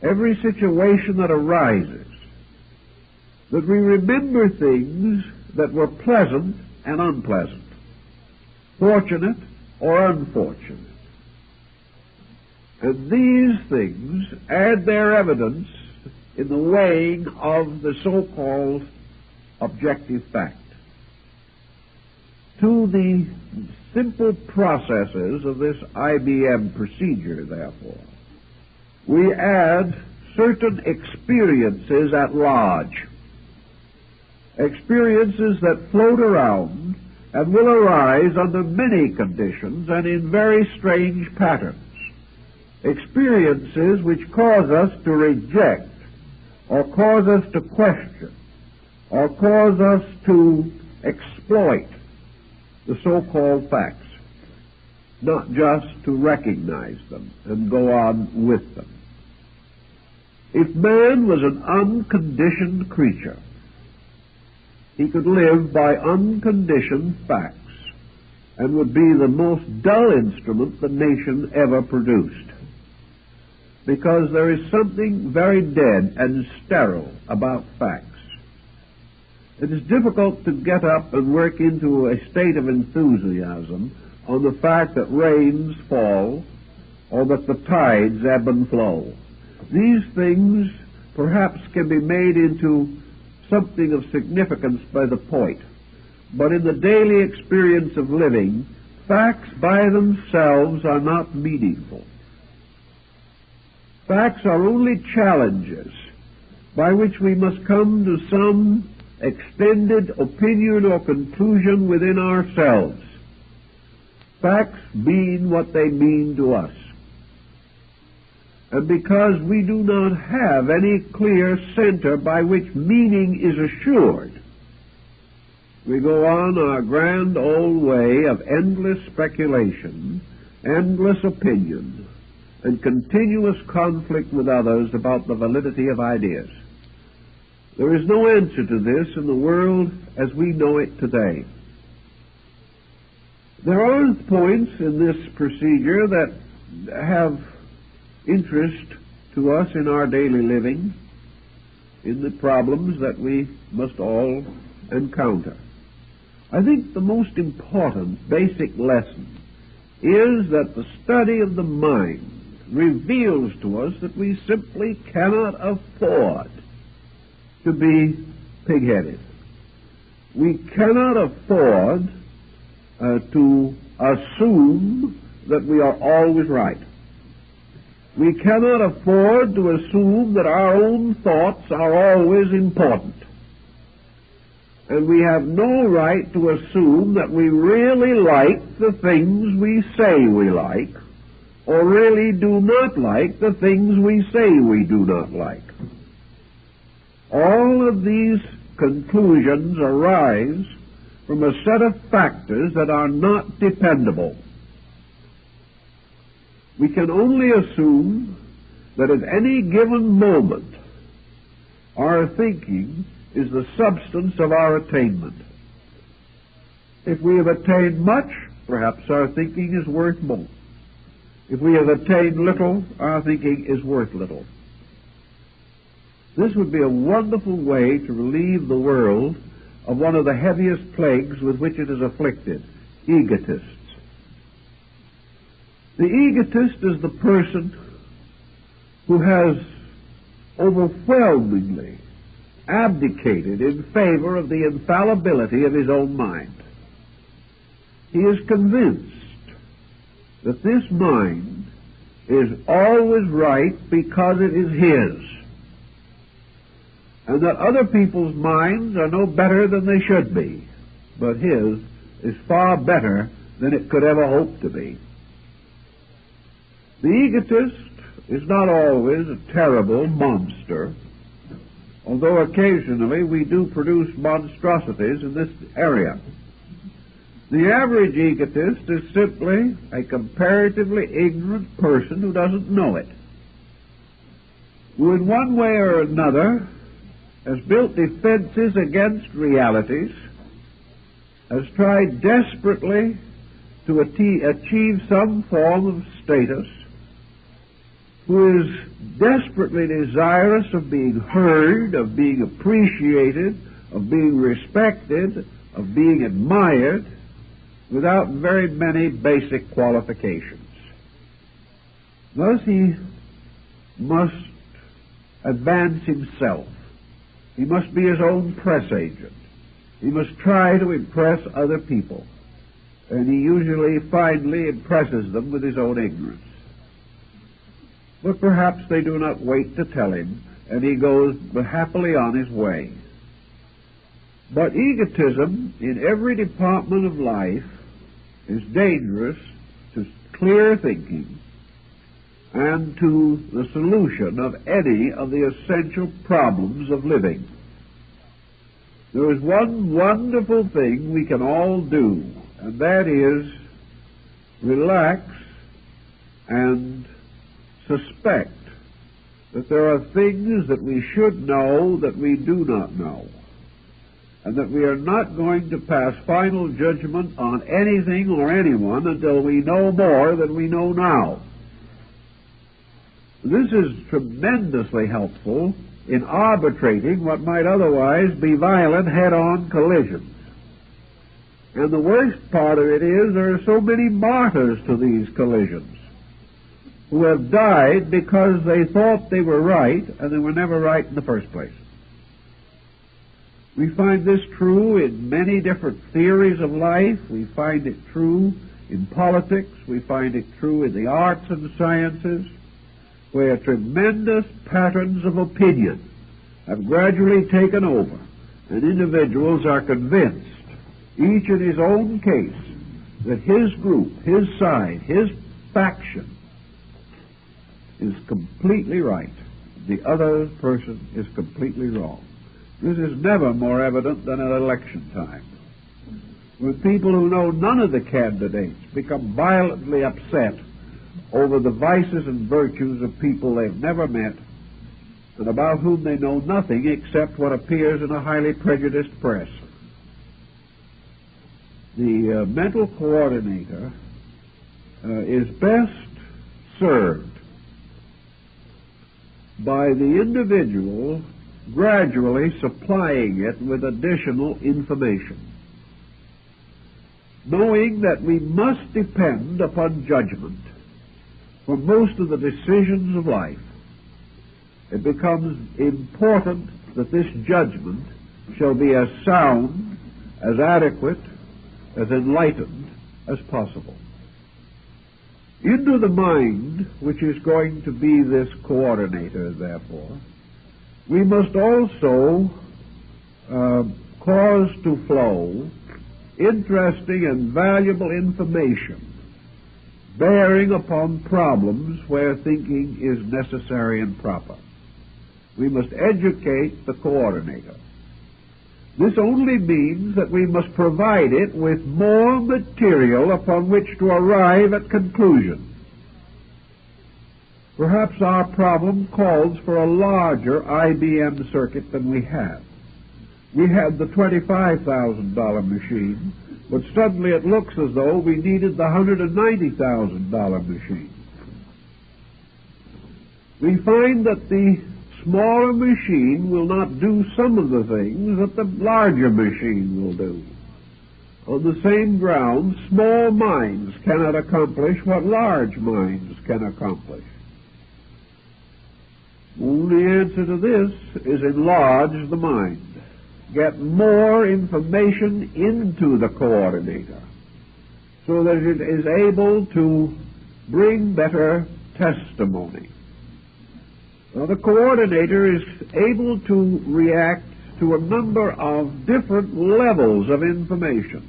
every situation that arises, that we remember things that were pleasant and unpleasant, fortunate or unfortunate. And these things add their evidence in the weighing of the so-called objective fact. To the simple processes of this IBM procedure, therefore, we add certain experiences at large, experiences that float around and will arise under many conditions and in very strange patterns, experiences which cause us to reject or cause us to question or cause us to exploit the so-called facts, not just to recognize them and go on with them. If man was an unconditioned creature, he could live by unconditioned facts and would be the most dull instrument the nation ever produced, because there is something very dead and sterile about facts. It is difficult to get up and work into a state of enthusiasm on the fact that rains fall or that the tides ebb and flow. These things perhaps can be made into something of significance by the poet, but in the daily experience of living, facts by themselves are not meaningful. Facts are only challenges by which we must come to some extended opinion or conclusion within ourselves. Facts mean what they mean to us. And because we do not have any clear center by which meaning is assured, we go on our grand old way of endless speculation, endless opinion, and continuous conflict with others about the validity of ideas. There is no answer to this in the world as we know it today. There are points in this procedure that have interest to us in our daily living, in the problems that we must all encounter. I think the most important basic lesson is that the study of the mind reveals to us that we simply cannot afford to be pig-headed. We cannot afford to assume that we are always right. We cannot afford to assume that our own thoughts are always important. And we have no right to assume that we really like the things we say we like, or really do not like the things we say we do not like. All of these conclusions arise from a set of factors that are not dependable. We can only assume that at any given moment our thinking is the substance of our attainment. If we have attained much, perhaps our thinking is worth more. If we have attained little, our thinking is worth little. This would be a wonderful way to relieve the world of one of the heaviest plagues with which it is afflicted, egotists. The egotist is the person who has overwhelmingly abdicated in favor of the infallibility of his own mind. He is convinced that this mind is always right because it is his, and that other people's minds are no better than they should be, but his is far better than it could ever hope to be. The egotist is not always a terrible monster, although occasionally we do produce monstrosities in this area. The average egotist is simply a comparatively ignorant person who doesn't know it, who in one way or another has built defenses against realities, has tried desperately to achieve some form of status, who is desperately desirous of being heard, of being appreciated, of being respected, of being admired, without very many basic qualifications. Thus he must advance himself. He must be his own press agent. He must try to impress other people. And he usually finally impresses them with his own ignorance. But perhaps they do not wait to tell him, and he goes happily on his way. But egotism in every department of life is dangerous to clear thinking and to the solution of any of the essential problems of living. There is one wonderful thing we can all do, and that is relax and suspect that there are things that we should know that we do not know, and that we are not going to pass final judgment on anything or anyone until we know more than we know now. This is tremendously helpful in arbitrating what might otherwise be violent head-on collisions. And the worst part of it is there are so many martyrs to these collisions who have died because they thought they were right and they were never right in the first place. We find this true in many different theories of life. We find it true in politics. We find it true in the arts and sciences, where tremendous patterns of opinion have gradually taken over, and individuals are convinced, each in his own case, that his group, his side, his faction is completely right. The other person is completely wrong. This is never more evident than at election time, when people who know none of the candidates become violently upset over the vices and virtues of people they've never met and about whom they know nothing except what appears in a highly prejudiced press. the mental coordinator is best served by the individual gradually supplying it with additional information, knowing that we must depend upon judgment for most of the decisions of life. It becomes important that this judgment shall be as sound, as adequate, as enlightened as possible. Into the mind, which is going to be this coordinator, therefore, we must also cause to flow interesting and valuable information bearing upon problems where thinking is necessary and proper. We must educate the coordinator. This only means that we must provide it with more material upon which to arrive at conclusions. Perhaps our problem calls for a larger IBM circuit than we have. We had the $25,000 machine, but suddenly it looks as though we needed the $190,000 machine. We find that the smaller machine will not do some of the things that the larger machine will do. On the same ground, small minds cannot accomplish what large minds can accomplish. The only answer to this is enlarge the mind. Get more information into the coordinator so that it is able to bring better testimony. Now, the coordinator is able to react to a number of different levels of information.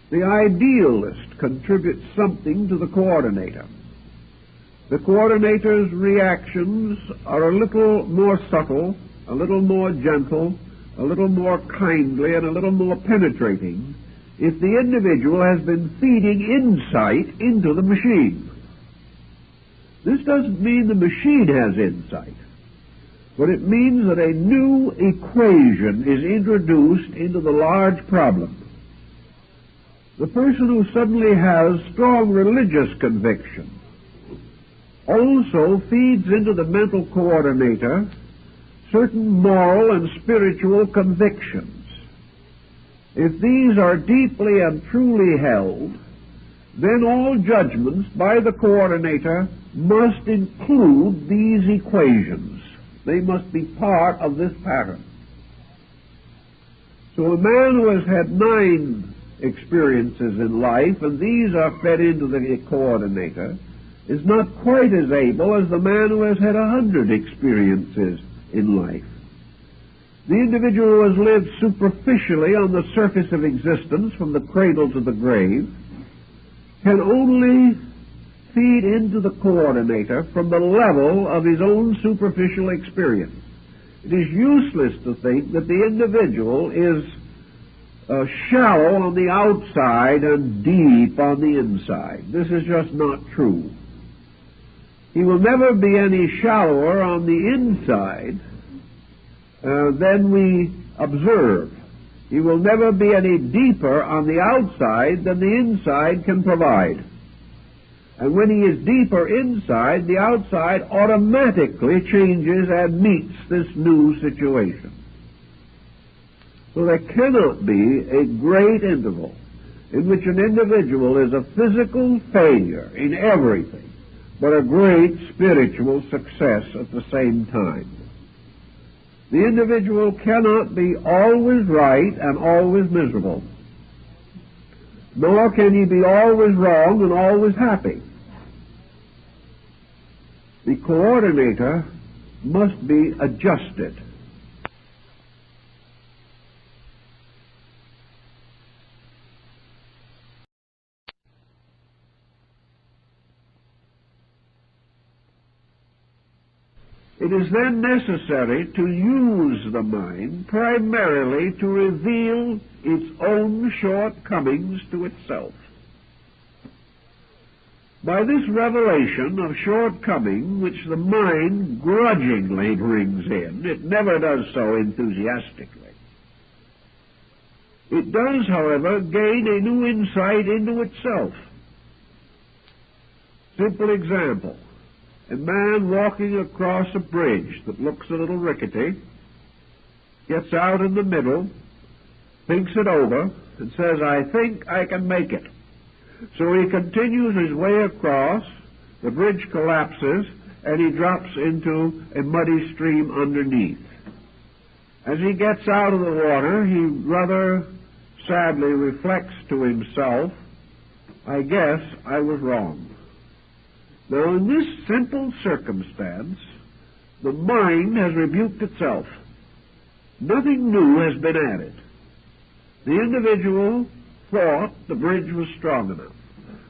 The idealist contributes something to the coordinator. The coordinator's reactions are a little more subtle, a little more gentle, a little more kindly, and a little more penetrating if the individual has been feeding insight into the machine. This doesn't mean the machine has insight, but it means that a new equation is introduced into the large problem. The person who suddenly has strong religious conviction also feeds into the mental coordinator certain moral and spiritual convictions. If these are deeply and truly held, then all judgments by the coordinator must include these equations. They must be part of this pattern. So a man who has had 9 experiences in life, and these are fed into the coordinator, is not quite as able as the man who has had 100 experiences in life. The individual who has lived superficially on the surface of existence from the cradle to the grave can only feed into the coordinator from the level of his own superficial experience. It is useless to think that the individual is shallow on the outside and deep on the inside. This is just not true. He will never be any shallower on the inside than we observe. He will never be any deeper on the outside than the inside can provide. And when he is deeper inside, the outside automatically changes and meets this new situation. So there cannot be a great interval in which an individual is a physical failure in everything, but a great spiritual success at the same time. The individual cannot be always right and always miserable, nor can he be always wrong and always happy. The coordinator must be adjusted. It is then necessary to use the mind primarily to reveal its own shortcomings to itself. By this revelation of shortcoming, which the mind grudgingly brings in, it never does so enthusiastically, It does, however, gain a new insight into itself. Simple example. A man walking across a bridge that looks a little rickety gets out in the middle, thinks it over, and says, "I think I can make it." So he continues his way across, the bridge collapses, and he drops into a muddy stream underneath. As he gets out of the water, he rather sadly reflects to himself, "I guess I was wrong." Now, in this simple circumstance, the mind has rebuked itself. Nothing new has been added. The individual thought the bridge was strong enough.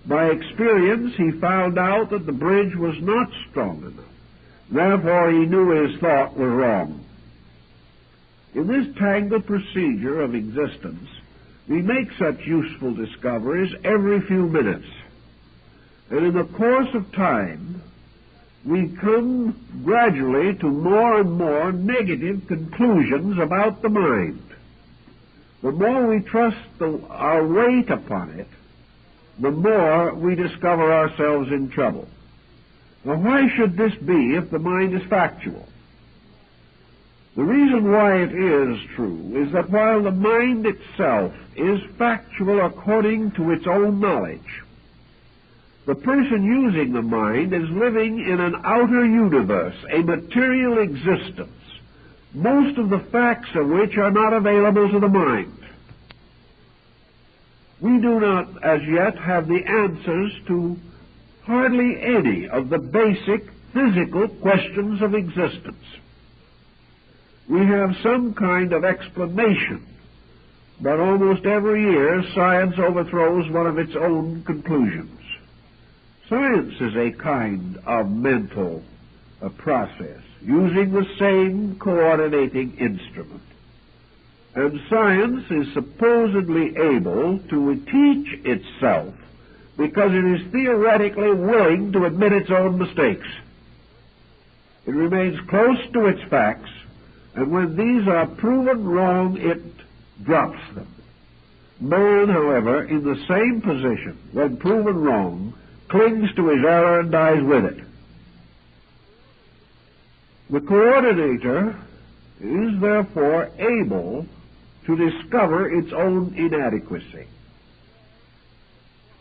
By experience, he found out that the bridge was not strong enough. Therefore, he knew his thought was wrong. In this tangled procedure of existence, we make such useful discoveries every few minutes. And in the course of time, we come gradually to more and more negative conclusions about the mind. The more we trust our weight upon it, the more we discover ourselves in trouble. Now, why should this be if the mind is factual? The reason why it is true is that while the mind itself is factual according to its own knowledge, the person using the mind is living in an outer universe, a material existence, most of the facts of which are not available to the mind. We do not as yet have the answers to hardly any of the basic physical questions of existence. We have some kind of explanation, but almost every year science overthrows one of its own conclusions. Science is a kind of mental process, using the same coordinating instrument. And science is supposedly able to teach itself because it is theoretically willing to admit its own mistakes. It remains close to its facts, and when these are proven wrong, it drops them. Man, however, in the same position, when proven wrong, clings to his error and dies with it. The coordinator is therefore able to discover its own inadequacy.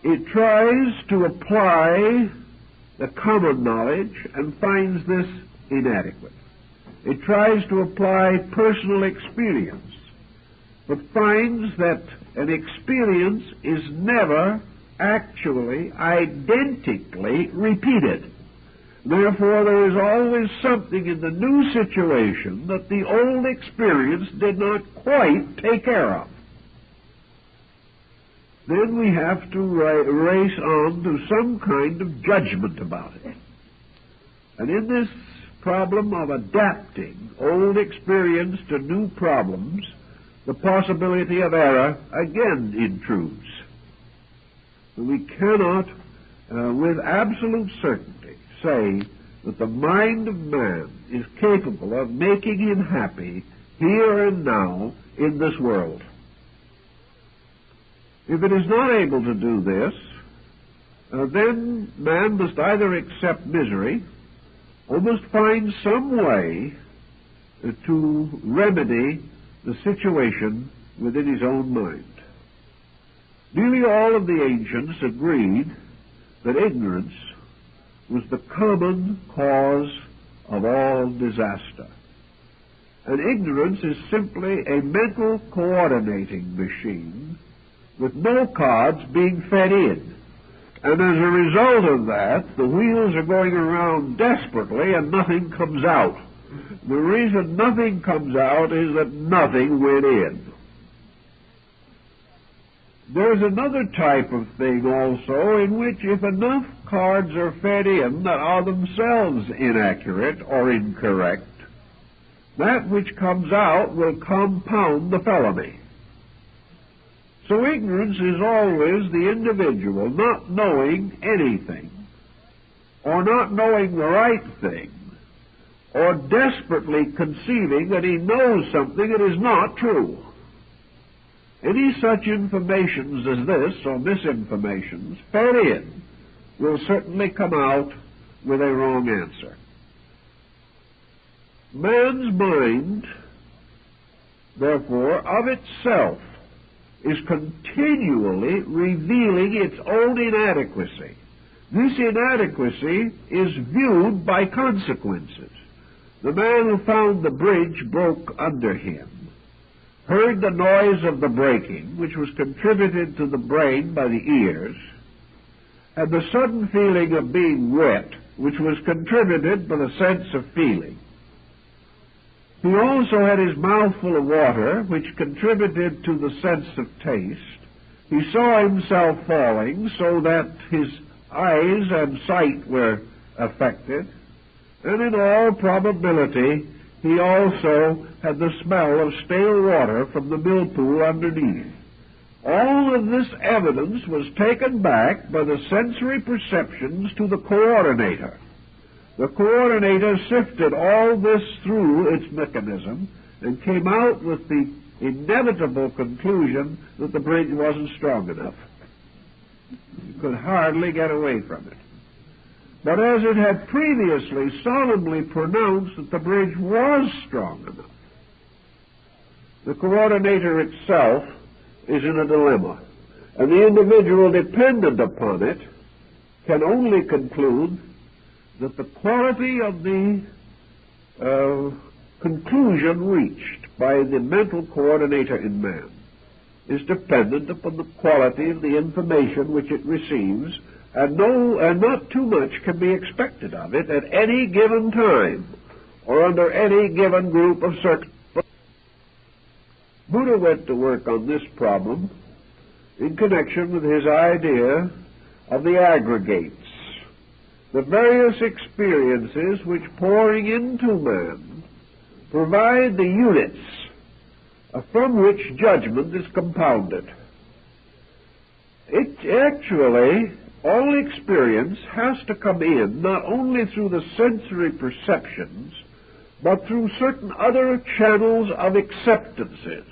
It tries to apply the common knowledge and finds this inadequate. It tries to apply personal experience, but finds that an experience is never actually identically repeated. Therefore, there is always something in the new situation that the old experience did not quite take care of. Then we have to race on to some kind of judgment about it. And in this problem of adapting old experience to new problems, the possibility of error again intrudes. We cannot, with absolute certainty, say that the mind of man is capable of making him happy here and now in this world. If it is not able to do this, then man must either accept misery or must find some way to remedy the situation within his own mind. Nearly all of the ancients agreed that ignorance was the common cause of all disaster. And ignorance is simply a mental coordinating machine with no cards being fed in. And as a result of that, the wheels are going around desperately and nothing comes out. The reason nothing comes out is that nothing went in. There's another type of thing also in which if enough cards are fed in that are themselves inaccurate or incorrect, that which comes out will compound the felony. So ignorance is always the individual not knowing anything, or not knowing the right thing, or desperately conceiving that he knows something that is not true. Any such informations as this, or misinformations, fed in, will certainly come out with a wrong answer. Man's mind, therefore, of itself, is continually revealing its own inadequacy. This inadequacy is viewed by consequences. The man who found the bridge broke under him, heard the noise of the breaking, which was contributed to the brain by the ears, had the sudden feeling of being wet, which was contributed by the sense of feeling. He also had his mouth full of water, which contributed to the sense of taste. He saw himself falling, so that his eyes and sight were affected. And in all probability, he also had the smell of stale water from the mill pool underneath. All of this evidence was taken back by the sensory perceptions to the coordinator. The coordinator sifted all this through its mechanism and came out with the inevitable conclusion that the bridge wasn't strong enough. You could hardly get away from it. But as it had previously solemnly pronounced that the bridge was strong enough, the coordinator itself is in a dilemma, and the individual dependent upon it can only conclude that the quality of the conclusion reached by the mental coordinator in man is dependent upon the quality of the information which it receives, and not too much can be expected of it at any given time or under any given group of circumstances. Buddha went to work on this problem in connection with his idea of the aggregates, the various experiences which, pouring into man, provide the units from which judgment is compounded. All experience has to come in not only through the sensory perceptions, but through certain other channels of acceptances.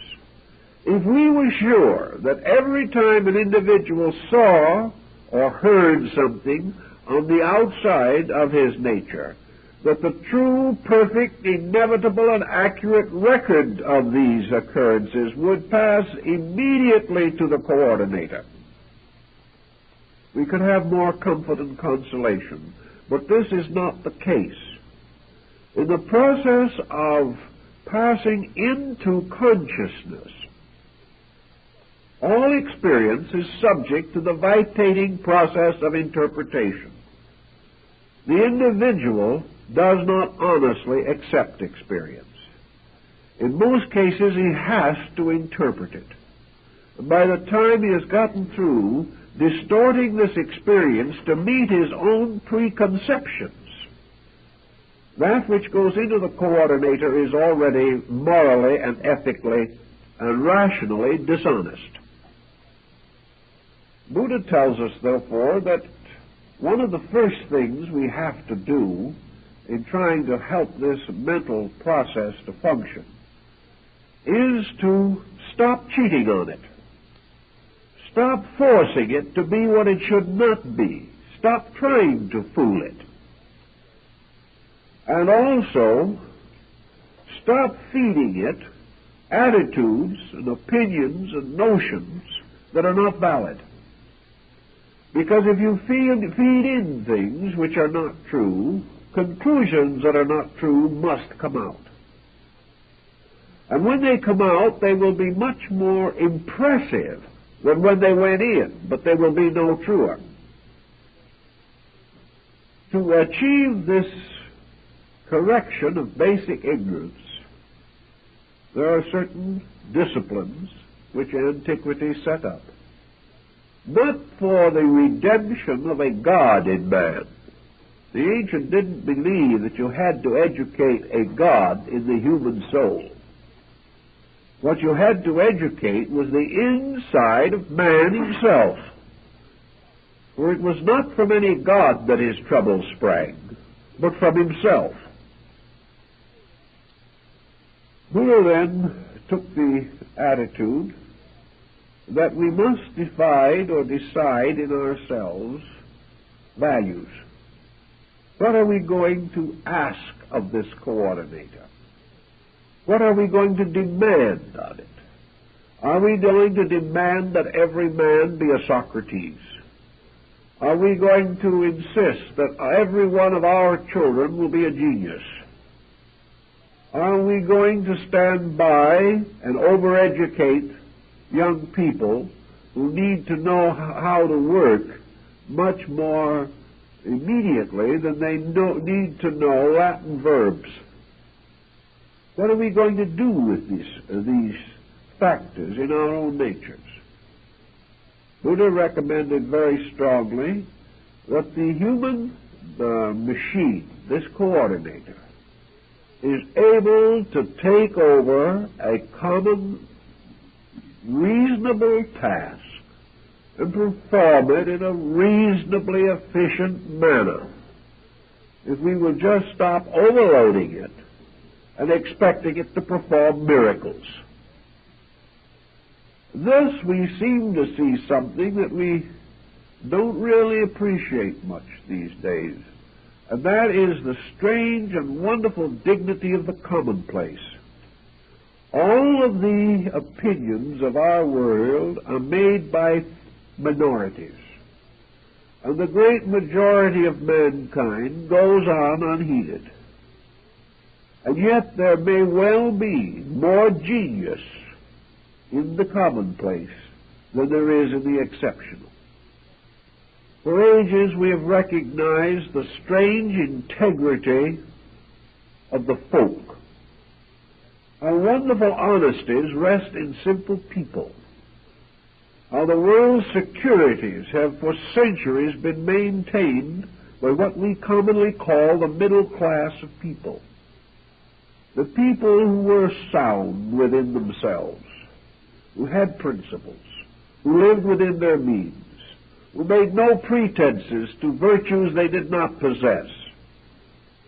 If we were sure that every time an individual saw or heard something on the outside of his nature, that the true, perfect, inevitable, and accurate record of these occurrences would pass immediately to the coordinator, we could have more comfort and consolation. But this is not the case. In the process of passing into consciousness, all experience is subject to the vitiating process of interpretation. The individual does not honestly accept experience. In most cases, he has to interpret it. And by the time he has gotten through distorting this experience to meet his own preconceptions, that which goes into the coordinator is already morally and ethically and rationally dishonest. Buddha tells us, therefore, that one of the first things we have to do in trying to help this mental process to function is to stop cheating on it. Stop forcing it to be what it should not be. Stop trying to fool it. And also, stop feeding it attitudes and opinions and notions that are not valid. Because if you feed in things which are not true, conclusions that are not true must come out. And when they come out, they will be much more impressive than when they went in, but they will be no truer. To achieve this correction of basic ignorance, there are certain disciplines which antiquity set up, not for the redemption of a God in man. The ancient didn't believe that you had to educate a God in the human soul. What you had to educate was the inside of man himself. For it was not from any God that his trouble sprang, but from himself. Buddha then took the attitude that we must decide in ourselves values. What are we going to ask of this coordinator? What are we going to demand on it? Are we going to demand that every man be a Socrates? Are we going to insist that every one of our children will be a genius? Are we going to stand by and overeducate young people who need to know how to work much more immediately than they need to know Latin verbs? What are we going to do with these factors in our own natures? Buddha recommended very strongly that the human machine, this coordinator, is able to take over a common, reasonable task and perform it in a reasonably efficient manner if we will just stop overloading it and expecting it to perform miracles. Thus we seem to see something that we don't really appreciate much these days, and that is the strange and wonderful dignity of the commonplace. All of the opinions of our world are made by minorities, and the great majority of mankind goes on unheeded. And yet there may well be more genius in the commonplace than there is in the exceptional. For ages we have recognized the strange integrity of the folk. How wonderful honesties rest in simple people. How the world's securities have for centuries been maintained by what we commonly call the middle class of people. The people who were sound within themselves, who had principles, who lived within their means, who made no pretenses to virtues they did not possess.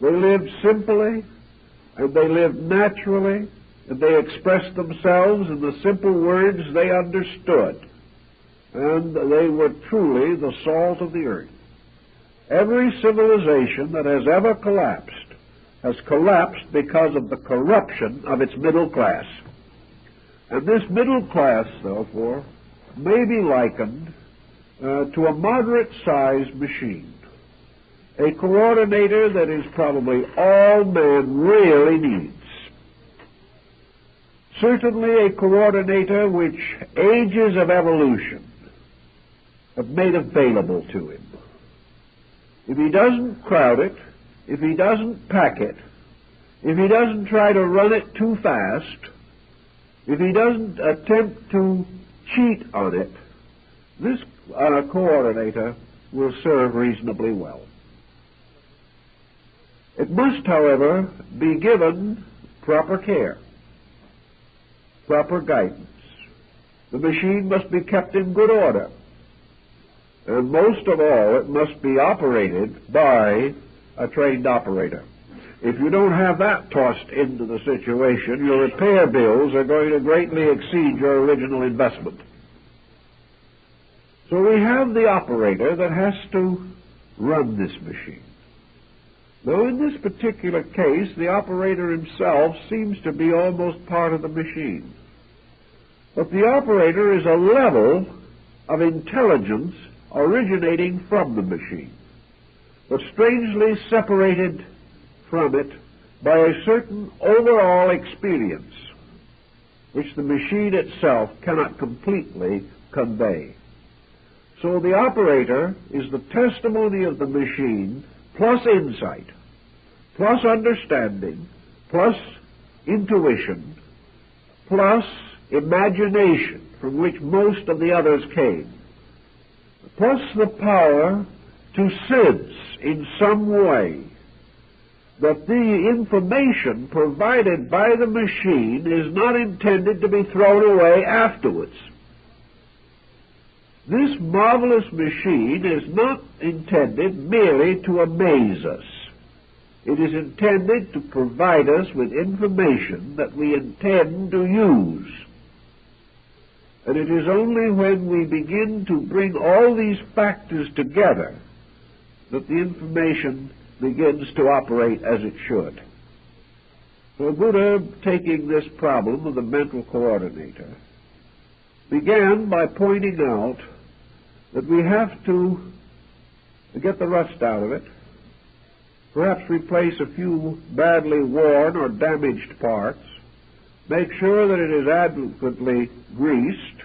They lived simply, and they lived naturally, and they expressed themselves in the simple words they understood, and they were truly the salt of the earth. Every civilization that has ever collapsed has collapsed because of the corruption of its middle class. And this middle class, therefore, may be likened to a moderate-sized machine, a coordinator that is probably all man really needs. Certainly a coordinator which ages of evolution have made available to him. If he doesn't crowd it, if he doesn't pack it, if he doesn't try to run it too fast, if he doesn't attempt to cheat on it, this coordinator will serve reasonably well. It must, however, be given proper care, proper guidance. The machine must be kept in good order. And most of all, it must be operated by a trained operator. If you don't have that tossed into the situation, your repair bills are going to greatly exceed your original investment. So we have the operator that has to run this machine. Though in this particular case, the operator himself seems to be almost part of the machine. But the operator is a level of intelligence originating from the machine, but strangely separated from it by a certain overall experience which the machine itself cannot completely convey. So the operator is the testimony of the machine plus insight, plus understanding, plus intuition, plus imagination, from which most of the others came, plus the power to sense in some way that the information provided by the machine is not intended to be thrown away afterwards. This marvelous machine is not intended merely to amaze us. It is intended to provide us with information that we intend to use. And it is only when we begin to bring all these factors together that the information begins to operate as it should. So Buddha, taking this problem of the mental coordinator, began by pointing out that we have to get the rust out of it, perhaps replace a few badly worn or damaged parts, make sure that it is adequately greased,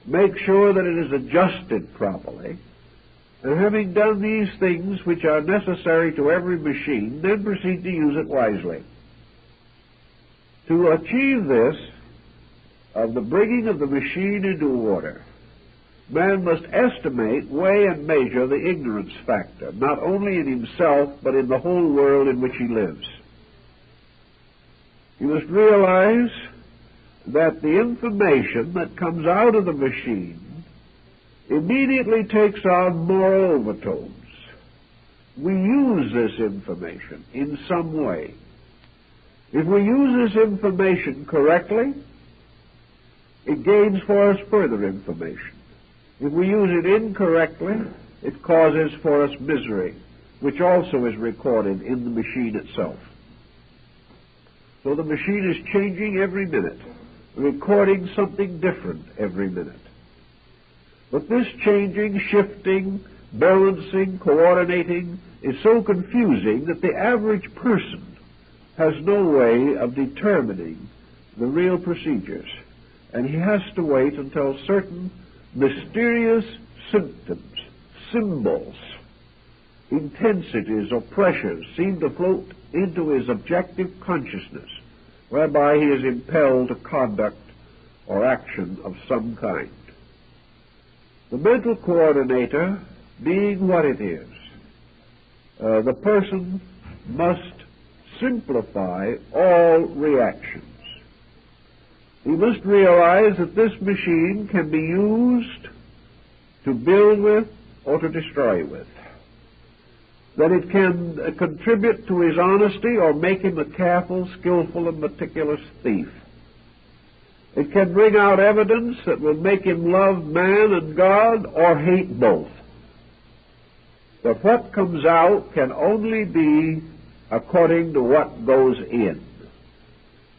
make sure that it is adjusted properly, and having done these things which are necessary to every machine, then proceed to use it wisely. To achieve this, of the bringing of the machine into order, man must estimate, weigh, and measure the ignorance factor, not only in himself, but in the whole world in which he lives. He must realize that the information that comes out of the machine immediately takes on moral overtones. We use this information in some way. If we use this information correctly, it gains for us further information. If we use it incorrectly, it causes for us misery, which also is recorded in the machine itself. So the machine is changing every minute, recording something different every minute. But this changing, shifting, balancing, coordinating is so confusing that the average person has no way of determining the real procedures, and he has to wait until certain mysterious symptoms, symbols, intensities or pressures seem to float into his objective consciousness, whereby he is impelled to conduct or action of some kind. The mental coordinator being what it is, the person must simplify all reactions. He must realize that this machine can be used to build with or to destroy with, that it can contribute to his honesty or make him a careful, skillful, and meticulous thief. It can bring out evidence that will make him love man and God or hate both. But what comes out can only be according to what goes in.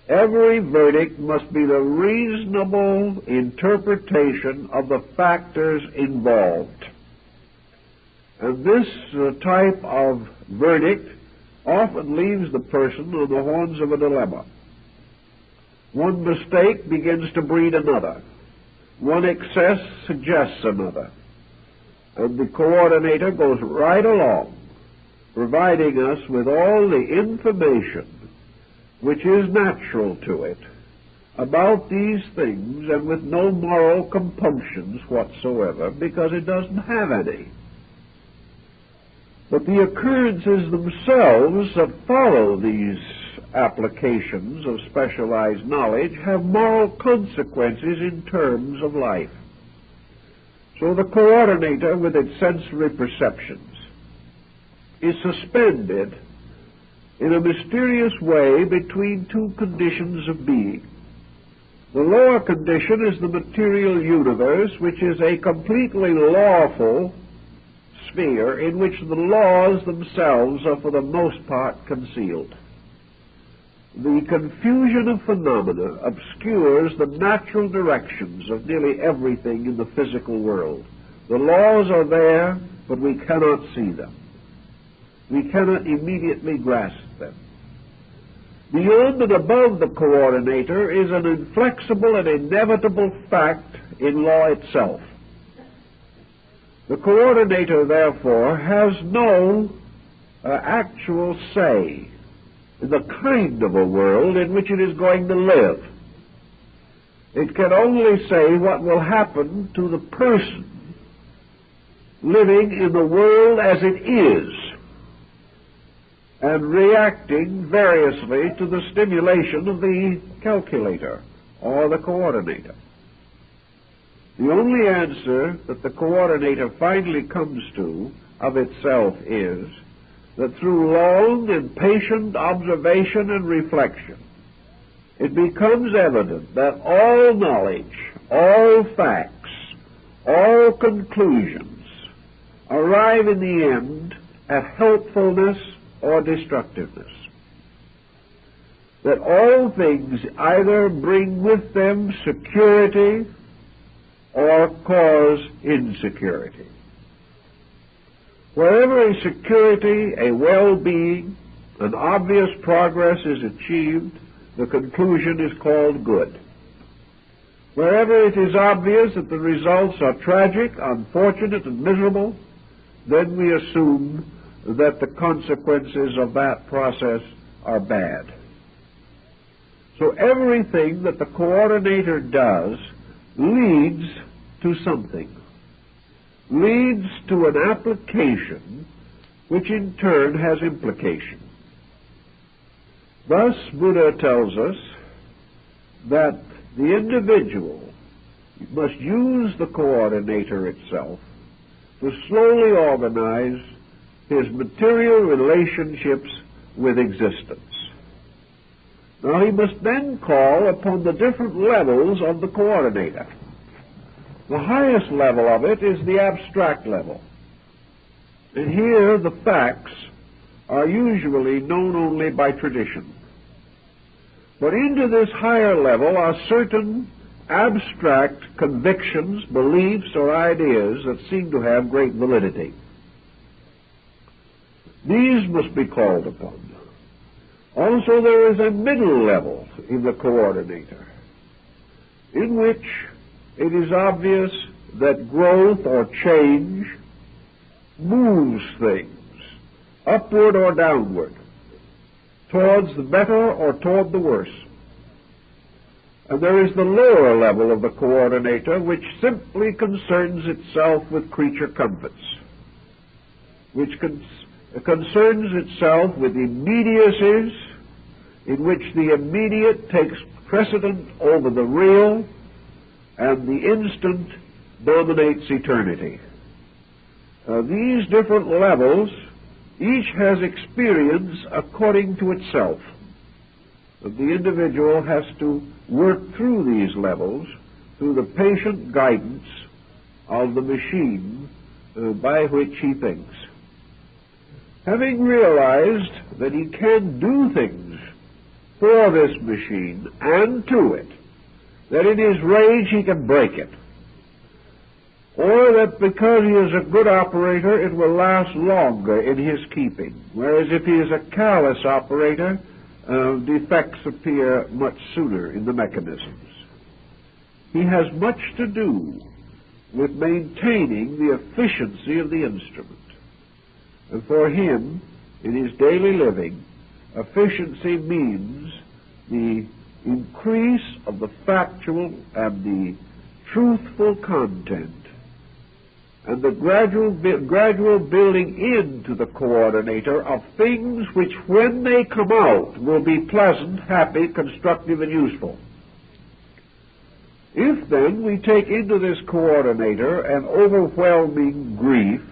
Every verdict must be the reasonable interpretation of the factors involved. And this type of verdict often leaves the person on the horns of a dilemma. One mistake begins to breed another. One excess suggests another. And the coordinator goes right along, providing us with all the information which is natural to it about these things, and with no moral compunctions whatsoever, because it doesn't have any. But the occurrences themselves that follow these applications of specialized knowledge have moral consequences in terms of life. So the coordinator, with its sensory perceptions, is suspended in a mysterious way between two conditions of being. The lower condition is the material universe, which is a completely lawful sphere in which the laws themselves are for the most part concealed. The confusion of phenomena obscures the natural directions of nearly everything in the physical world. The laws are there, but we cannot see them. We cannot immediately grasp them. Beyond and above the coordinator is an inflexible and inevitable fact in law itself. The coordinator, therefore, has no actual say in the kind of a world in which it is going to live. It can only say what will happen to the person living in the world as it is, and reacting variously to the stimulation of the calculator or the coordinator. The only answer that the coordinator finally comes to of itself is that through long and patient observation and reflection, it becomes evident that all knowledge, all facts, all conclusions arrive in the end at helpfulness or destructiveness. That all things either bring with them security or cause insecurity. Wherever a security, a well-being, an obvious progress is achieved, the conclusion is called good. Wherever it is obvious that the results are tragic, unfortunate, and miserable, then we assume that the consequences of that process are bad. So everything that the coordinator does leads to something, leads to an application which in turn has implication. Thus, Buddha tells us that the individual must use the coordinator itself to slowly organize his material relationships with existence. Now, he must then call upon the different levels of the coordinator. The highest level of it is the abstract level. And here the facts are usually known only by tradition. But into this higher level are certain abstract convictions, beliefs, or ideas that seem to have great validity. These must be called upon. Also, there is a middle level in the coordinator, in which it is obvious that growth or change moves things upward or downward, towards the better or toward the worse. And there is the lower level of the coordinator, which simply concerns itself with creature comforts, which concerns itself with immediacies, in which the immediate takes precedent over the real, and the instant dominates eternity. These different levels, each has experience according to itself. And the individual has to work through these levels through the patient guidance of the machine by which he thinks. Having realized that he can do things for this machine and to it, that in his rage he can break it, or that because he is a good operator it will last longer in his keeping, whereas if he is a careless operator, defects appear much sooner in the mechanisms. He has much to do with maintaining the efficiency of the instrument. And for him, in his daily living, efficiency means the increase of the factual and the truthful content, and the gradual building into the coordinator of things which, when they come out, will be pleasant, happy, constructive, and useful. If, then, we take into this coordinator an overwhelming grief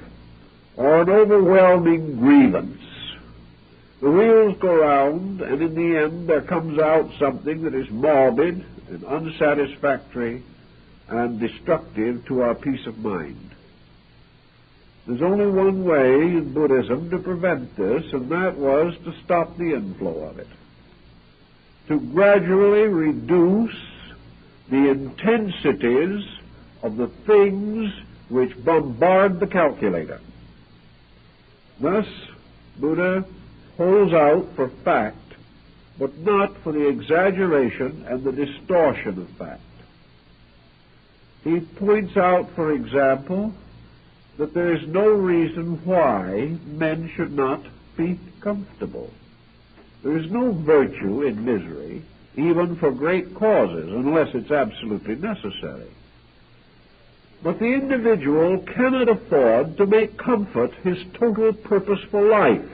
or an overwhelming grievance, the wheels go round, and in the end there comes out something that is morbid and unsatisfactory and destructive to our peace of mind. There's only one way in Buddhism to prevent this, and that was to stop the inflow of it, to gradually reduce the intensities of the things which bombard the calculator. Thus, Buddha holds out for fact, but not for the exaggeration and the distortion of fact. He points out, for example, that there is no reason why men should not be comfortable. There is no virtue in misery, even for great causes, unless it's absolutely necessary. But the individual cannot afford to make comfort his total purpose for life.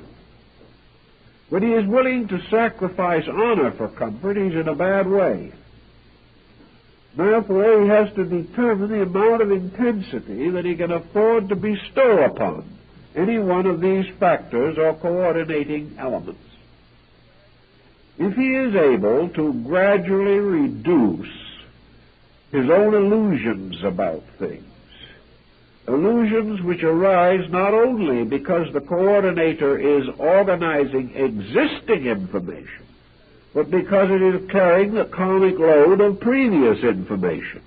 When he is willing to sacrifice honor for comfort, he's in a bad way. Therefore, he has to determine the amount of intensity that he can afford to bestow upon any one of these factors or coordinating elements. If he is able to gradually reduce his own illusions about things. Illusions which arise not only because the coordinator is organizing existing information, but because it is carrying the karmic load of previous information.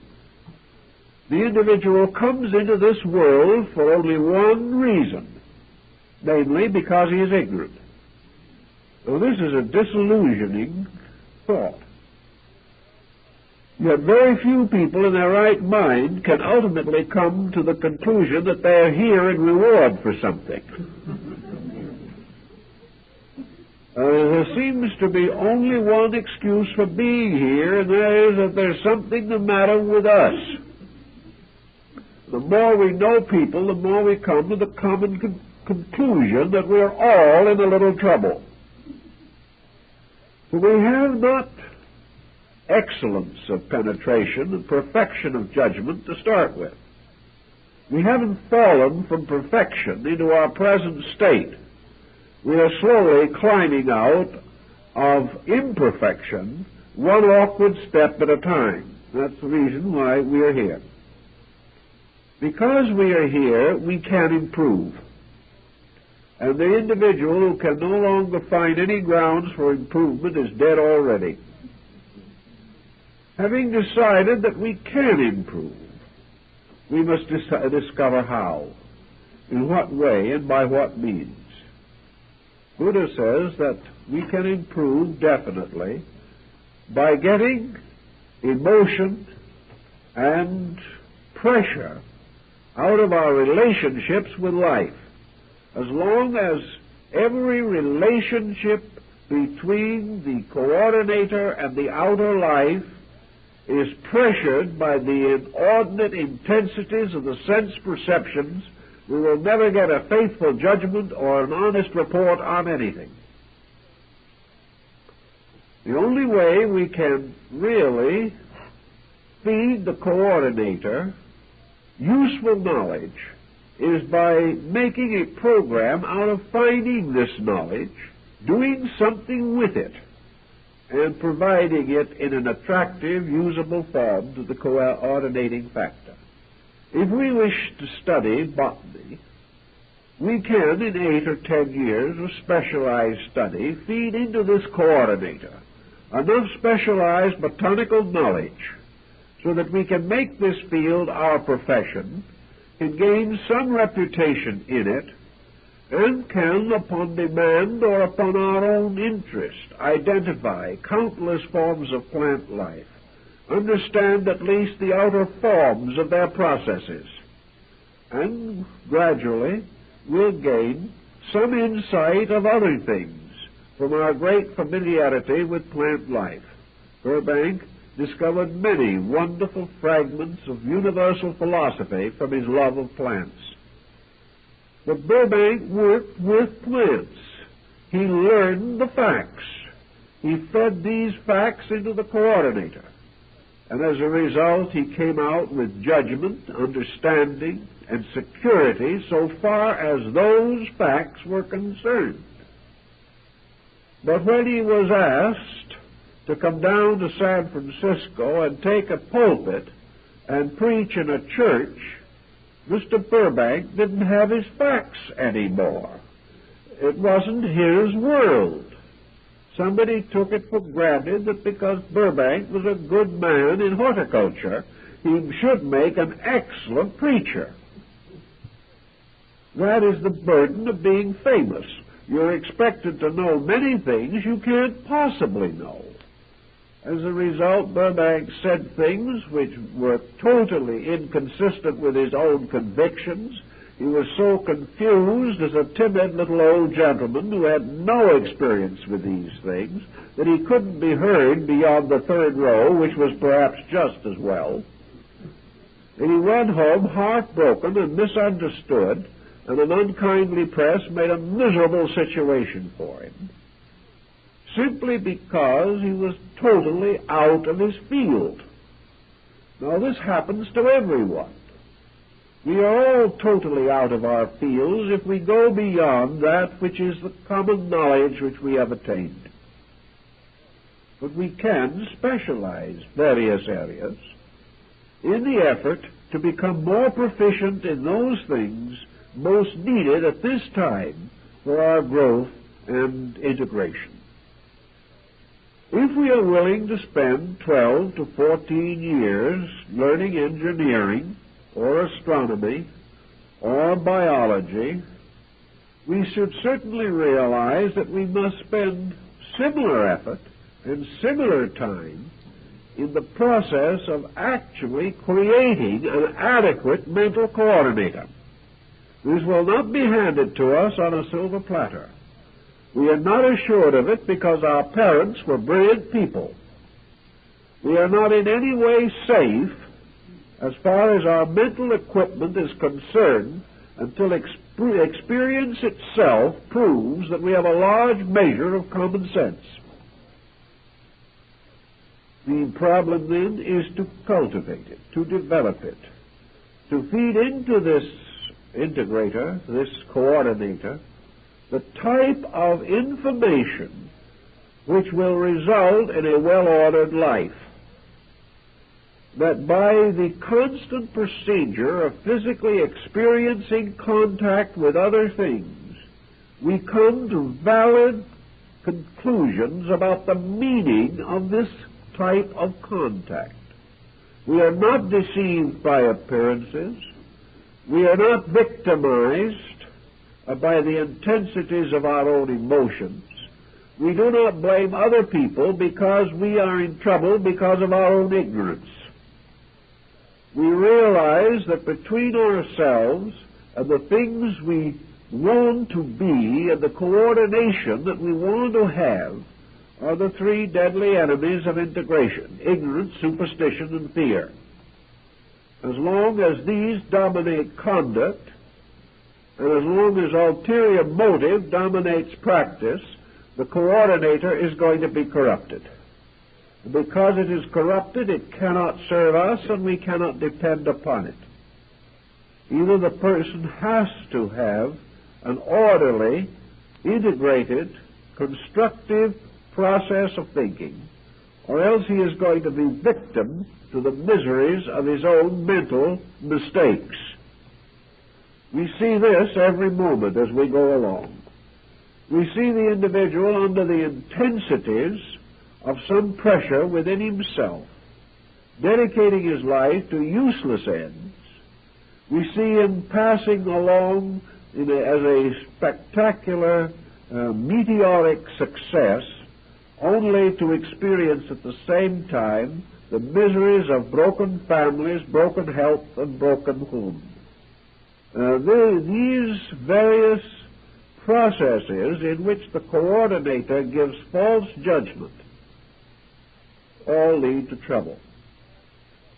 The individual comes into this world for only one reason, namely because he is ignorant. Now, this is a disillusioning thought. Yet very few people in their right mind can ultimately come to the conclusion that they are here in reward for something. There seems to be only one excuse for being here, and that is that there's something the matter with us. The more we know people, the more we come to the common conclusion that we're all in a little trouble. For we have not excellence of penetration and perfection of judgment to start with. We haven't fallen from perfection into our present state. We are slowly climbing out of imperfection, one awkward step at a time. That's the reason why we are here. Because we are here, we can improve. And the individual who can no longer find any grounds for improvement is dead already. Having decided that we can improve, we must discover how, in what way, and by what means. Buddha says that we can improve definitely by getting emotion and pressure out of our relationships with life. As long as every relationship between the coordinator and the outer life is pressured by the inordinate intensities of the sense perceptions, we will never get a faithful judgment or an honest report on anything. The only way we can really feed the coordinator useful knowledge is by making a program out of finding this knowledge, doing something with it, and providing it in an attractive, usable form to the coordinating factor. If we wish to study botany, we can, in 8 or 10 years of specialized study, feed into this coordinator enough specialized botanical knowledge so that we can make this field our profession, can gain some reputation in it, and can, upon demand or upon our own interest, identify countless forms of plant life, understand at least the outer forms of their processes, and gradually we'll gain some insight of other things from our great familiarity with plant life. Burbank discovered many wonderful fragments of universal philosophy from his love of plants. But Burbank worked with plants. He learned the facts. He fed these facts into the coordinator. And as a result, he came out with judgment, understanding, and security so far as those facts were concerned. But when he was asked to come down to San Francisco and take a pulpit and preach in a church, Mr. Burbank didn't have his facts anymore. It wasn't his world. Somebody took it for granted that because Burbank was a good man in horticulture, he should make an excellent preacher. That is the burden of being famous. You're expected to know many things you can't possibly know. As a result, Burbank said things which were totally inconsistent with his own convictions. He was so confused as a timid little old gentleman who had no experience with these things that he couldn't be heard beyond the third row, which was perhaps just as well. And he went home heartbroken and misunderstood, and an unkindly press made a miserable situation for him, simply because he was totally out of his field. Now, this happens to everyone. We are all totally out of our fields if we go beyond that which is the common knowledge which we have attained. But we can specialize various areas. in the effort to become more proficient in those things most needed at this time for our growth and integration. If we are willing to spend 12 to 14 years learning engineering or astronomy or biology, we should certainly realize that we must spend similar effort and similar time in the process of actually creating an adequate mental coordinator. This will not be handed to us on a silver platter. We are not assured of it because our parents were brilliant people. We are not in any way safe as far as our mental equipment is concerned until experience itself proves that we have a large measure of common sense. The problem then is to cultivate it, to develop it, to feed into this integrator, this coordinator, the type of information which will result in a well-ordered life. That by the constant procedure of physically experiencing contact with other things, we come to valid conclusions about the meaning of this type of contact. We are not deceived by appearances. We are not victimized by the intensities of our own emotions. We do not blame other people because we are in trouble because of our own ignorance. We realize that between ourselves and the things we want to be and the coordination that we want to have are the three deadly enemies of integration: ignorance, superstition, and fear. As long as these dominate conduct, and as long as ulterior motive dominates practice, the coordinator is going to be corrupted. Because it is corrupted, it cannot serve us, and we cannot depend upon it. Either the person has to have an orderly, integrated, constructive process of thinking, or else he is going to be victim to the miseries of his own mental mistakes. We see this every moment as we go along. We see the individual under the intensities of some pressure within himself, dedicating his life to useless ends. We see him passing along as a spectacular, meteoric success, only to experience at the same time the miseries of broken families, broken health, and broken homes. These various processes in which the coordinator gives false judgment all lead to trouble.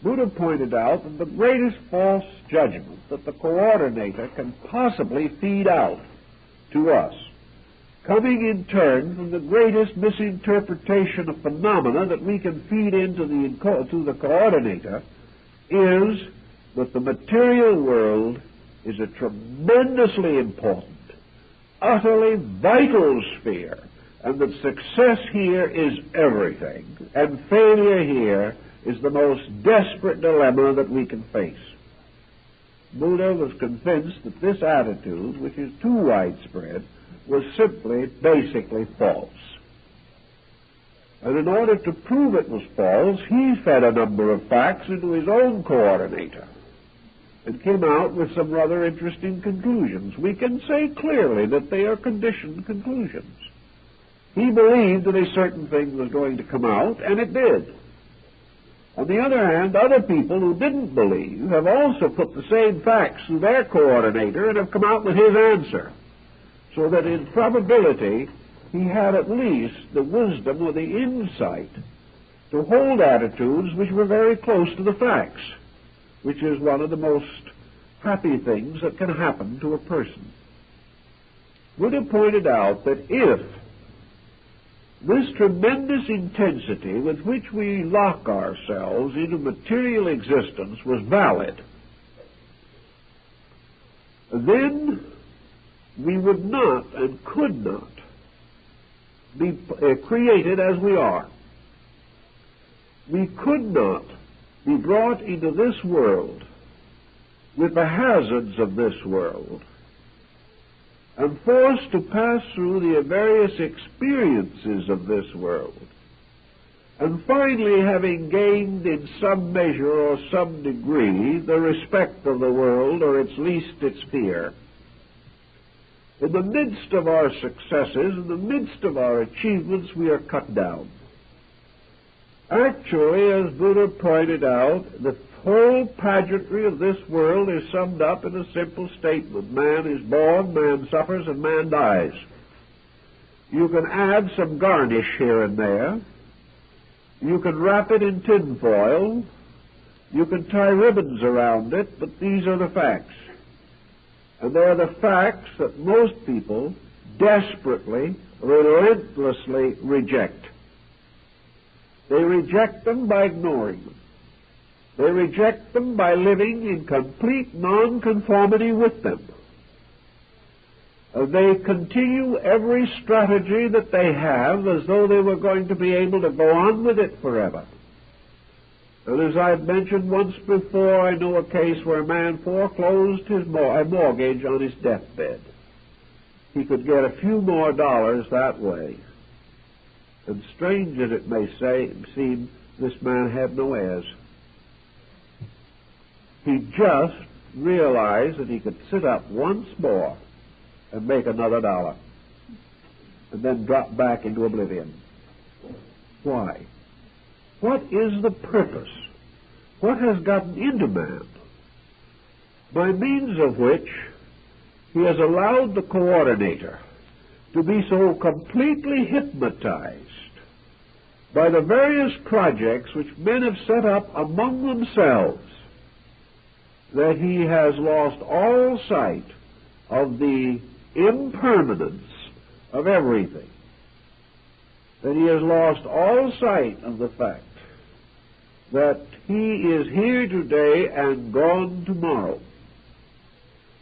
Buddha pointed out that the greatest false judgment that the coordinator can possibly feed out to us, coming in turn from the greatest misinterpretation of phenomena that we can feed into the coordinator, is that the material world is a tremendously important, utterly vital sphere, and that success here is everything, and failure here is the most desperate dilemma that we can face. Buddha was convinced that this attitude, which is too widespread, was simply, basically false. And in order to prove it was false, he fed a number of facts into his own coordinator and came out with some rather interesting conclusions. We can say clearly that they are conditioned conclusions. He believed that a certain thing was going to come out, and it did. On the other hand, other people who didn't believe have also put the same facts through their coordinator and have come out with his answer. So that in probability, he had at least the wisdom or the insight to hold attitudes which were very close to the facts, which is one of the most happy things that can happen to a person. Buddha pointed out that if this tremendous intensity with which we lock ourselves into material existence was valid, then we would not and could not be created as we are. We could not be brought into this world with the hazards of this world and forced to pass through the various experiences of this world, and finally, having gained in some measure or some degree the respect of the world, or at least its fear, in the midst of our successes, in the midst of our achievements, we are cut down. Actually, as Buddha pointed out, the whole pageantry of this world is summed up in a simple statement. Man is born, man suffers, and man dies. You can add some garnish here and there. You can wrap it in tin foil. You can tie ribbons around it, but these are the facts. And they're the facts that most people desperately, relentlessly reject. They reject them by ignoring them. They reject them by living in complete nonconformity with them. They continue every strategy that they have as though they were going to be able to go on with it forever. And as I've mentioned once before, I know a case where a man foreclosed his mortgage on his deathbed. He could get a few more dollars that way. And strange as it may seem, this man had no heirs. He just realized that he could sit up once more and make another dollar, and then drop back into oblivion. Why? What is the purpose? What has gotten into man, by means of which he has allowed the coordinator to be so completely hypnotized by the various projects which men have set up among themselves that he has lost all sight of the impermanence of everything, that he has lost all sight of the fact that he is here today and gone tomorrow.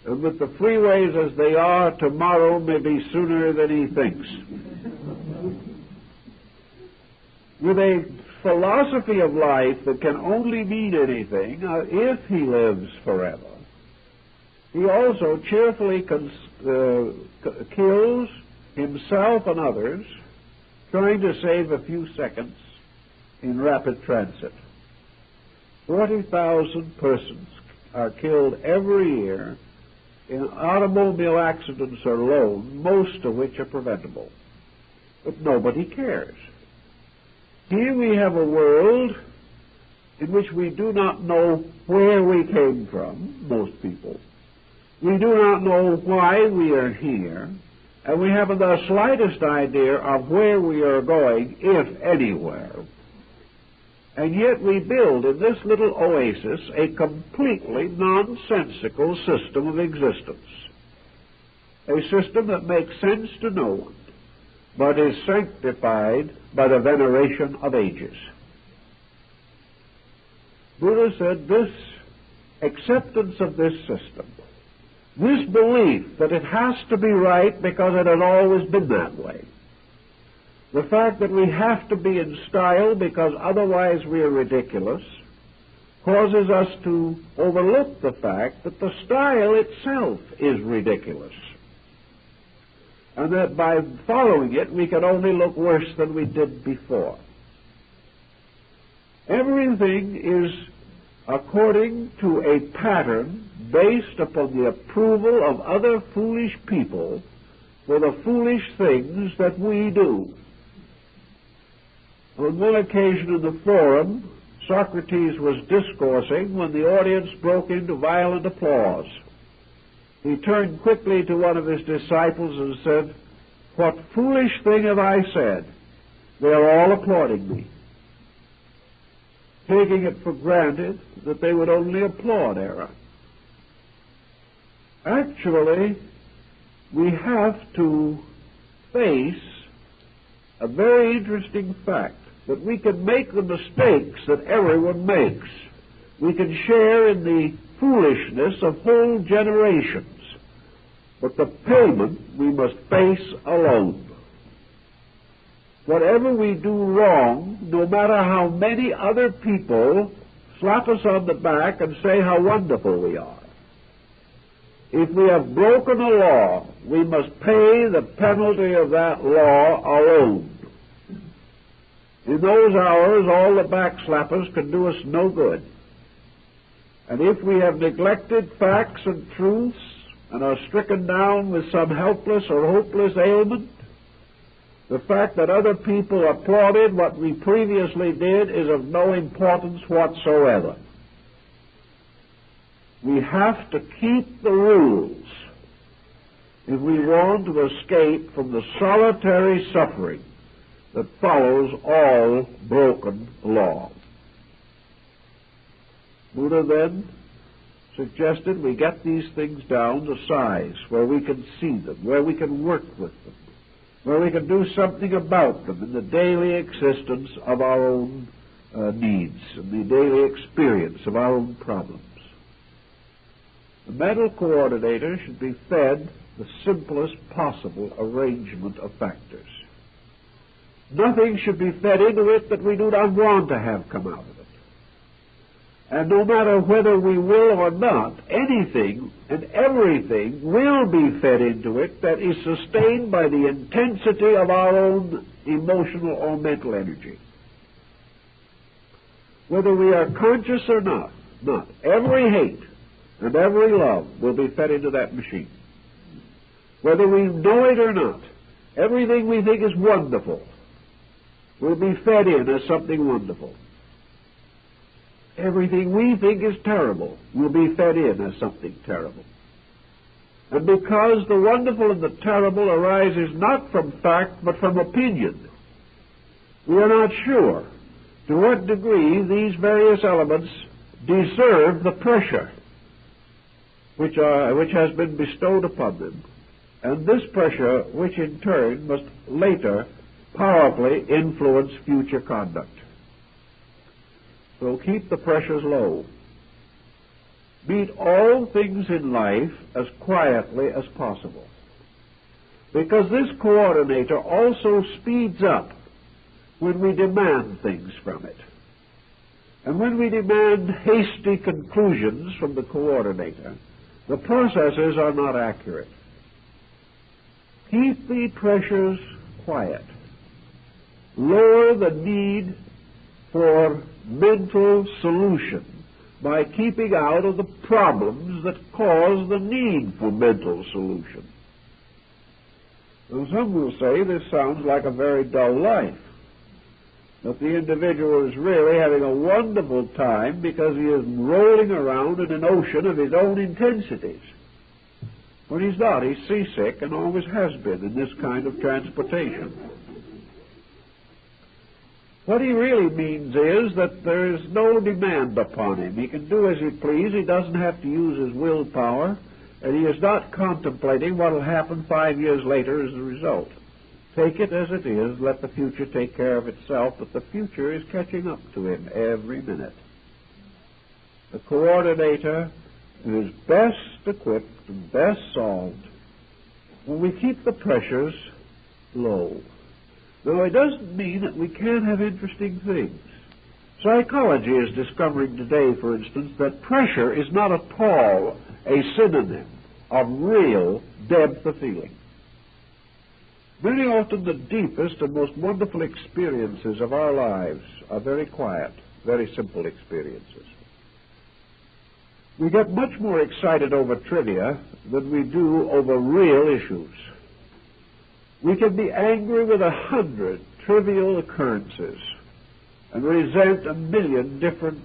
And with the freeways as they are, tomorrow may be sooner than he thinks. With a philosophy of life that can only mean anything if he lives forever, he also cheerfully kills himself and others, trying to save a few seconds in rapid transit. 40,000 persons are killed every year in automobile accidents alone, most of which are preventable. But nobody cares. Here we have a world in which we do not know where we came from, most people. We do not know why we are here, and we haven't the slightest idea of where we are going, if anywhere. And yet we build in this little oasis a completely nonsensical system of existence, a system that makes sense to no one, but is sanctified by the veneration of ages. Buddha said this acceptance of this system, this belief that it has to be right because it had always been that way, the fact that we have to be in style because otherwise we are ridiculous, causes us to overlook the fact that the style itself is ridiculous, and that by following it we can only look worse than we did before. Everything is according to a pattern based upon the approval of other foolish people for the foolish things that we do. On one occasion in the forum, Socrates was discoursing when the audience broke into violent applause. He turned quickly to one of his disciples and said, "What foolish thing have I said? They are all applauding me," taking it for granted that they would only applaud error. Actually, we have to face a very interesting fact, that we can make the mistakes that everyone makes. We can share in the foolishness of whole generations, but the payment we must face alone. Whatever we do wrong, no matter how many other people slap us on the back and say how wonderful we are. If we have broken a law, we must pay the penalty of that law alone. In those hours, all the backslappers can do us no good. And if we have neglected facts and truths and are stricken down with some helpless or hopeless ailment, the fact that other people applauded what we previously did is of no importance whatsoever. We have to keep the rules if we want to escape from the solitary suffering that follows all broken law. Buddha then suggested we get these things down to size where we can see them, where we can work with them, where we can do something about them in the daily existence of our own needs and the daily experience of our own problems. The mental coordinator should be fed the simplest possible arrangement of factors. Nothing should be fed into it that we do not want to have come out of it. And no matter whether we will or not, anything and everything will be fed into it that is sustained by the intensity of our own emotional or mental energy. Whether we are conscious or not, every hate and every love will be fed into that machine. Whether we know it or not, everything we think is wonderful will be fed in as something wonderful. Everything we think is terrible will be fed in as something terrible. And because the wonderful and the terrible arises not from fact but from opinion, we are not sure to what degree these various elements deserve the pressure which has been bestowed upon them, and this pressure which in turn must later powerfully influence future conduct. So keep the pressures low. Meet all things in life as quietly as possible, because this coordinator also speeds up when we demand things from it. And when we demand hasty conclusions from the coordinator, the processes are not accurate. Keep the pressures quiet. Lower the need for mental solution by keeping out of the problems that cause the need for mental solution. And some will say this sounds like a very dull life, that the individual is really having a wonderful time because he is rolling around in an ocean of his own intensities. But he's not. He's seasick and always has been in this kind of transportation. What he really means is that there is no demand upon him. He can do as he pleases. He doesn't have to use his willpower, and he is not contemplating what will happen 5 years later as a result. Take it as it is, let the future take care of itself, but the future is catching up to him every minute. The coordinator is best equipped and best solved when we keep the pressures low. Now, it doesn't mean that we can't have interesting things. Psychology is discovering today, for instance, that pressure is not at all a synonym of real depth of feeling. Very often the deepest and most wonderful experiences of our lives are very quiet, very simple experiences. We get much more excited over trivia than we do over real issues. We can be angry with 100 trivial occurrences and resent 1,000,000 different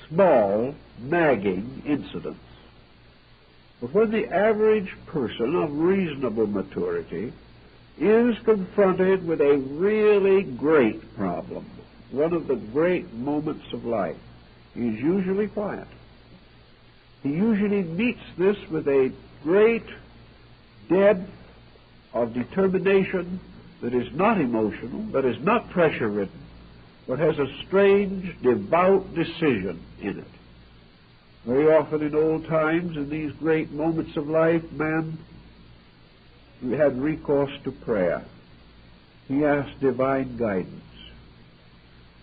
small, nagging incidents. But when the average person of reasonable maturity is confronted with a really great problem, one of the great moments of life, he is usually quiet. He usually meets this with a great depth of determination that is not emotional, that is not pressure-ridden, but has a strange, devout decision in it. Very often in old times, in these great moments of life, man had recourse to prayer. He asked divine guidance.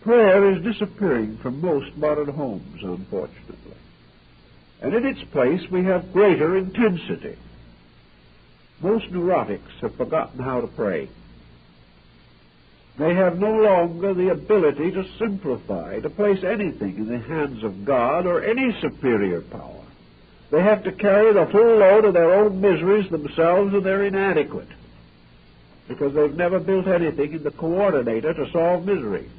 Prayer is disappearing from most modern homes, unfortunately. And in its place, we have greater intensity. Most neurotics have forgotten how to pray. They have no longer the ability to simplify, to place anything in the hands of God or any superior power. They have to carry the full load of their own miseries themselves, and they're inadequate because they've never built anything in the coordinator to solve misery.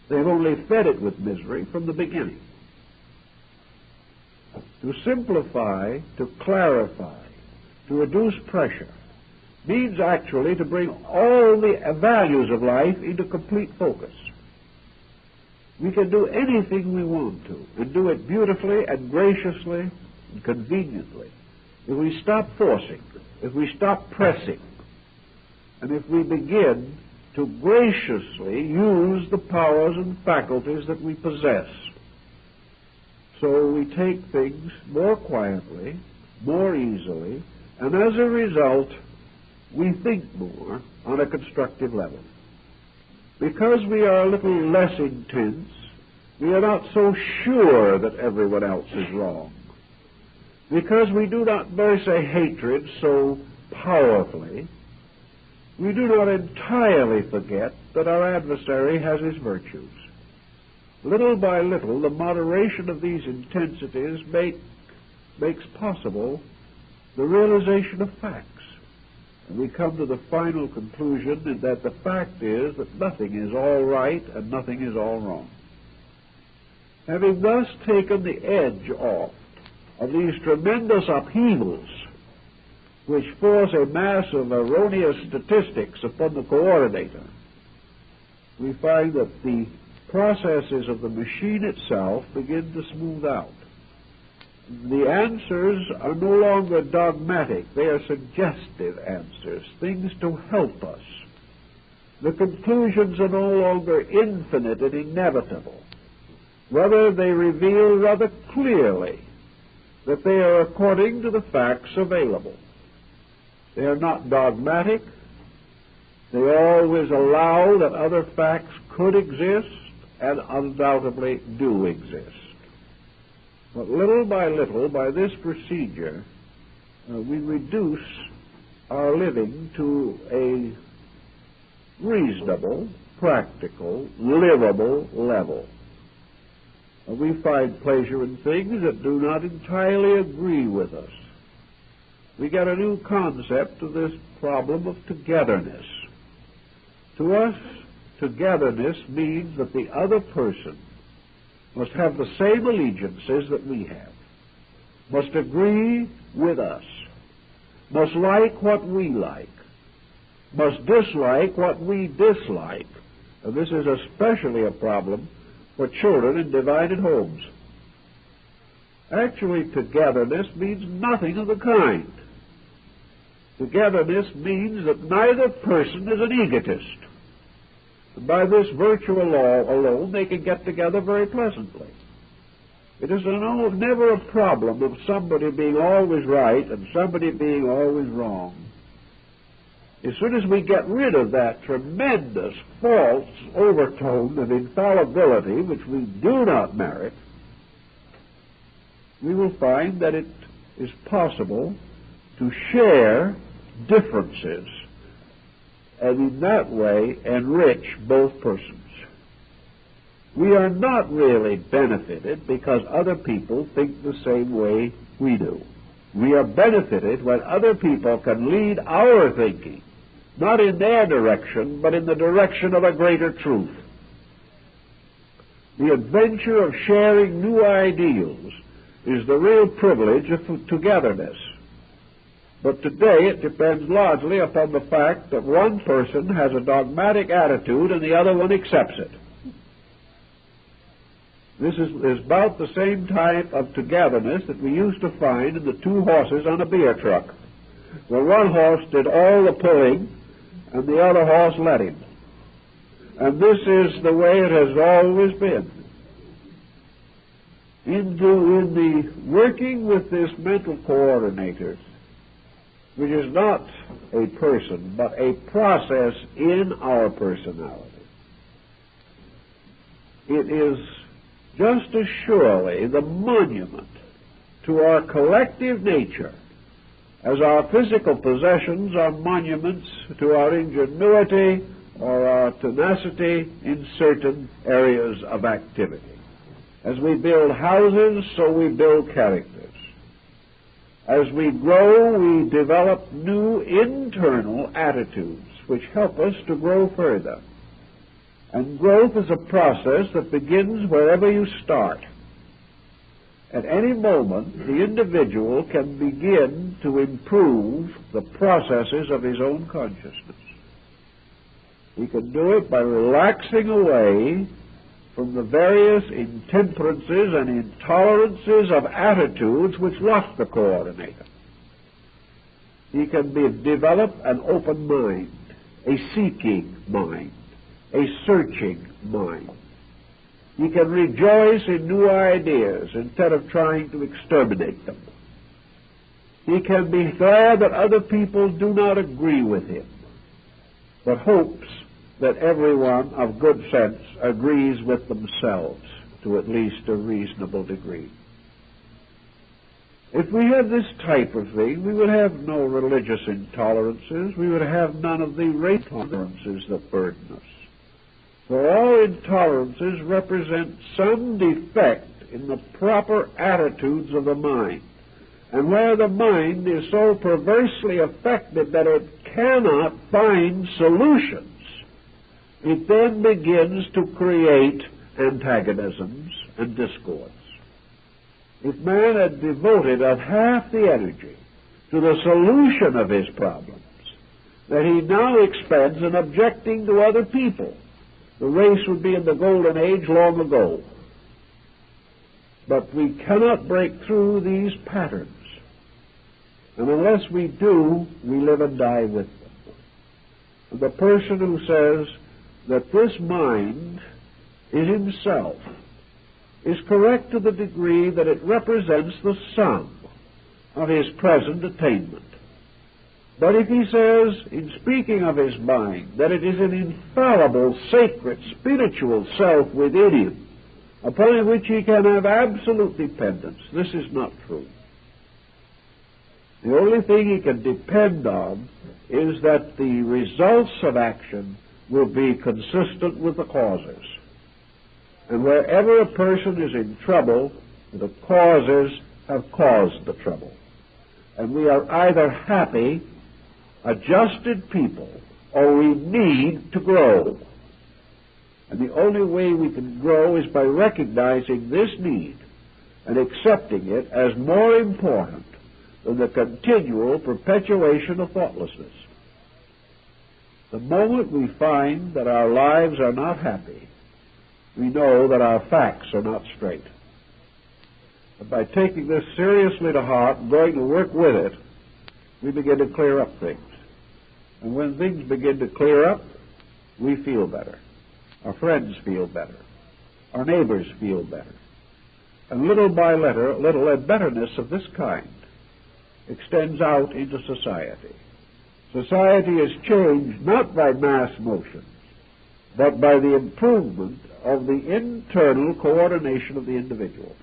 They've only fed it with misery from the beginning. To simplify, to clarify, to reduce pressure, means actually to bring all the values of life into complete focus. We can do anything we want to, and do it beautifully and graciously and conveniently, if we stop forcing, if we stop pressing, and if we begin to graciously use the powers and faculties that we possess. So we take things more quietly, more easily, and as a result, we think more on a constructive level. Because we are a little less intense, we are not so sure that everyone else is wrong. Because we do not nurse a hatred so powerfully, we do not entirely forget that our adversary has his virtues. Little by little, the moderation of these intensities makes possible the realization of facts. And we come to the final conclusion that the fact is that nothing is all right and nothing is all wrong. Having thus taken the edge off of these tremendous upheavals which force a mass of erroneous statistics upon the coordinator, we find that the processes of the machine itself begin to smooth out. The answers are no longer dogmatic. They are suggestive answers, things to help us. The conclusions are no longer infinite and inevitable. Rather, they reveal rather clearly that they are according to the facts available. They are not dogmatic. They always allow that other facts could exist and undoubtedly do exist. But little by little, by this procedure, we reduce our living to a reasonable, practical, livable level. We find pleasure in things that do not entirely agree with us. We get a new concept of this problem of togetherness. To us, togetherness means that the other person must have the same allegiances that we have, must agree with us, must like what we like, must dislike what we dislike. And this is especially a problem for children in divided homes. Actually, togetherness means nothing of the kind. Togetherness means that neither person is an egotist. And by this virtual law alone, they can get together very pleasantly. It is never a problem of somebody being always right and somebody being always wrong. As soon as we get rid of that tremendous false overtone of infallibility, which we do not merit, we will find that it is possible to share differences and in that way enrich both persons. We are not really benefited because other people think the same way we do. We are benefited when other people can lead our thinking, not in their direction, but in the direction of a greater truth. The adventure of sharing new ideals is the real privilege of togetherness. But today it depends largely upon the fact that one person has a dogmatic attitude and the other one accepts it. This is about the same type of togetherness that we used to find in the two horses on a beer truck, where one horse did all the pulling and the other horse let him. And this is the way it has always been. In the working with this mental coordinator, which is not a person, but a process in our personality, it is just as surely the monument to our collective nature as our physical possessions are monuments to our ingenuity or our tenacity in certain areas of activity. As we build houses, so we build characters. As we grow, we develop new internal attitudes which help us to grow further. And growth is a process that begins wherever you start. At any moment, the individual can begin to improve the processes of his own consciousness. He can do it by relaxing away from the various intemperances and intolerances of attitudes which lock the coordinator. He can develop an open mind, a seeking mind, a searching mind. He can rejoice in new ideas instead of trying to exterminate them. He can be glad that other people do not agree with him, but hopes that everyone of good sense agrees with themselves to at least a reasonable degree. If we had this type of thing, we would have no religious intolerances. We would have none of the race intolerances that burden us. For all intolerances represent some defect in the proper attitudes of the mind. And where the mind is so perversely affected that it cannot find solutions, it then begins to create antagonisms and discords. If man had devoted of half the energy to the solution of his problems that he now expends in objecting to other people, the race would be in the golden age long ago. But we cannot break through these patterns. And unless we do, we live and die with them. And the person who says that this mind is himself is correct to the degree that it represents the sum of his present attainment. But if he says, in speaking of his mind, that it is an infallible, sacred, spiritual self within him, upon which he can have absolute dependence, this is not true. The only thing he can depend on is that the results of action will be consistent with the causes. And wherever a person is in trouble, the causes have caused the trouble. And we are either happy, adjusted people, or we need to grow. And the only way we can grow is by recognizing this need and accepting it as more important than the continual perpetuation of thoughtlessness. The moment we find that our lives are not happy, we know that our facts are not straight. And by taking this seriously to heart and going to work with it, we begin to clear up things. And when things begin to clear up, we feel better. Our friends feel better. Our neighbors feel better. And little by little, a betterness of this kind extends out into society. Society is changed not by mass motions, but by the improvement of the internal coordination of the individual.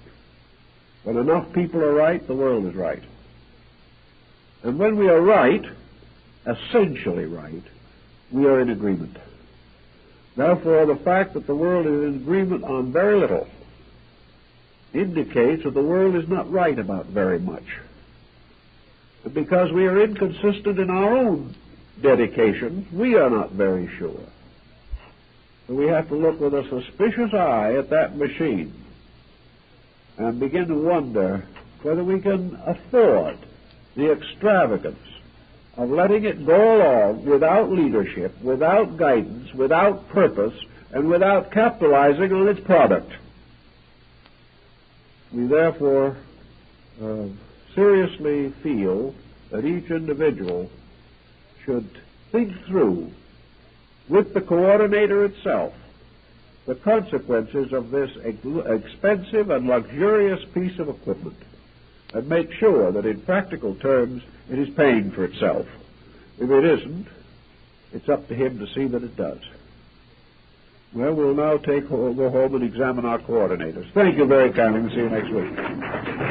When enough people are right, the world is right. And when we are right, essentially right, we are in agreement. Therefore, the fact that the world is in agreement on very little indicates that the world is not right about very much. But because we are inconsistent in our own dedication, we are not very sure. So we have to look with a suspicious eye at that machine and begin to wonder whether we can afford the extravagance of letting it go along without leadership, without guidance, without purpose, and without capitalizing on its product. We therefore seriously feel that each individual should think through, with the coordinator itself, the consequences of this expensive and luxurious piece of equipment, and make sure that in practical terms it is paying for itself. If it isn't, it's up to him to see that it does. Well, we'll now go home and examine our coordinators. Thank you very kindly, and see you next week.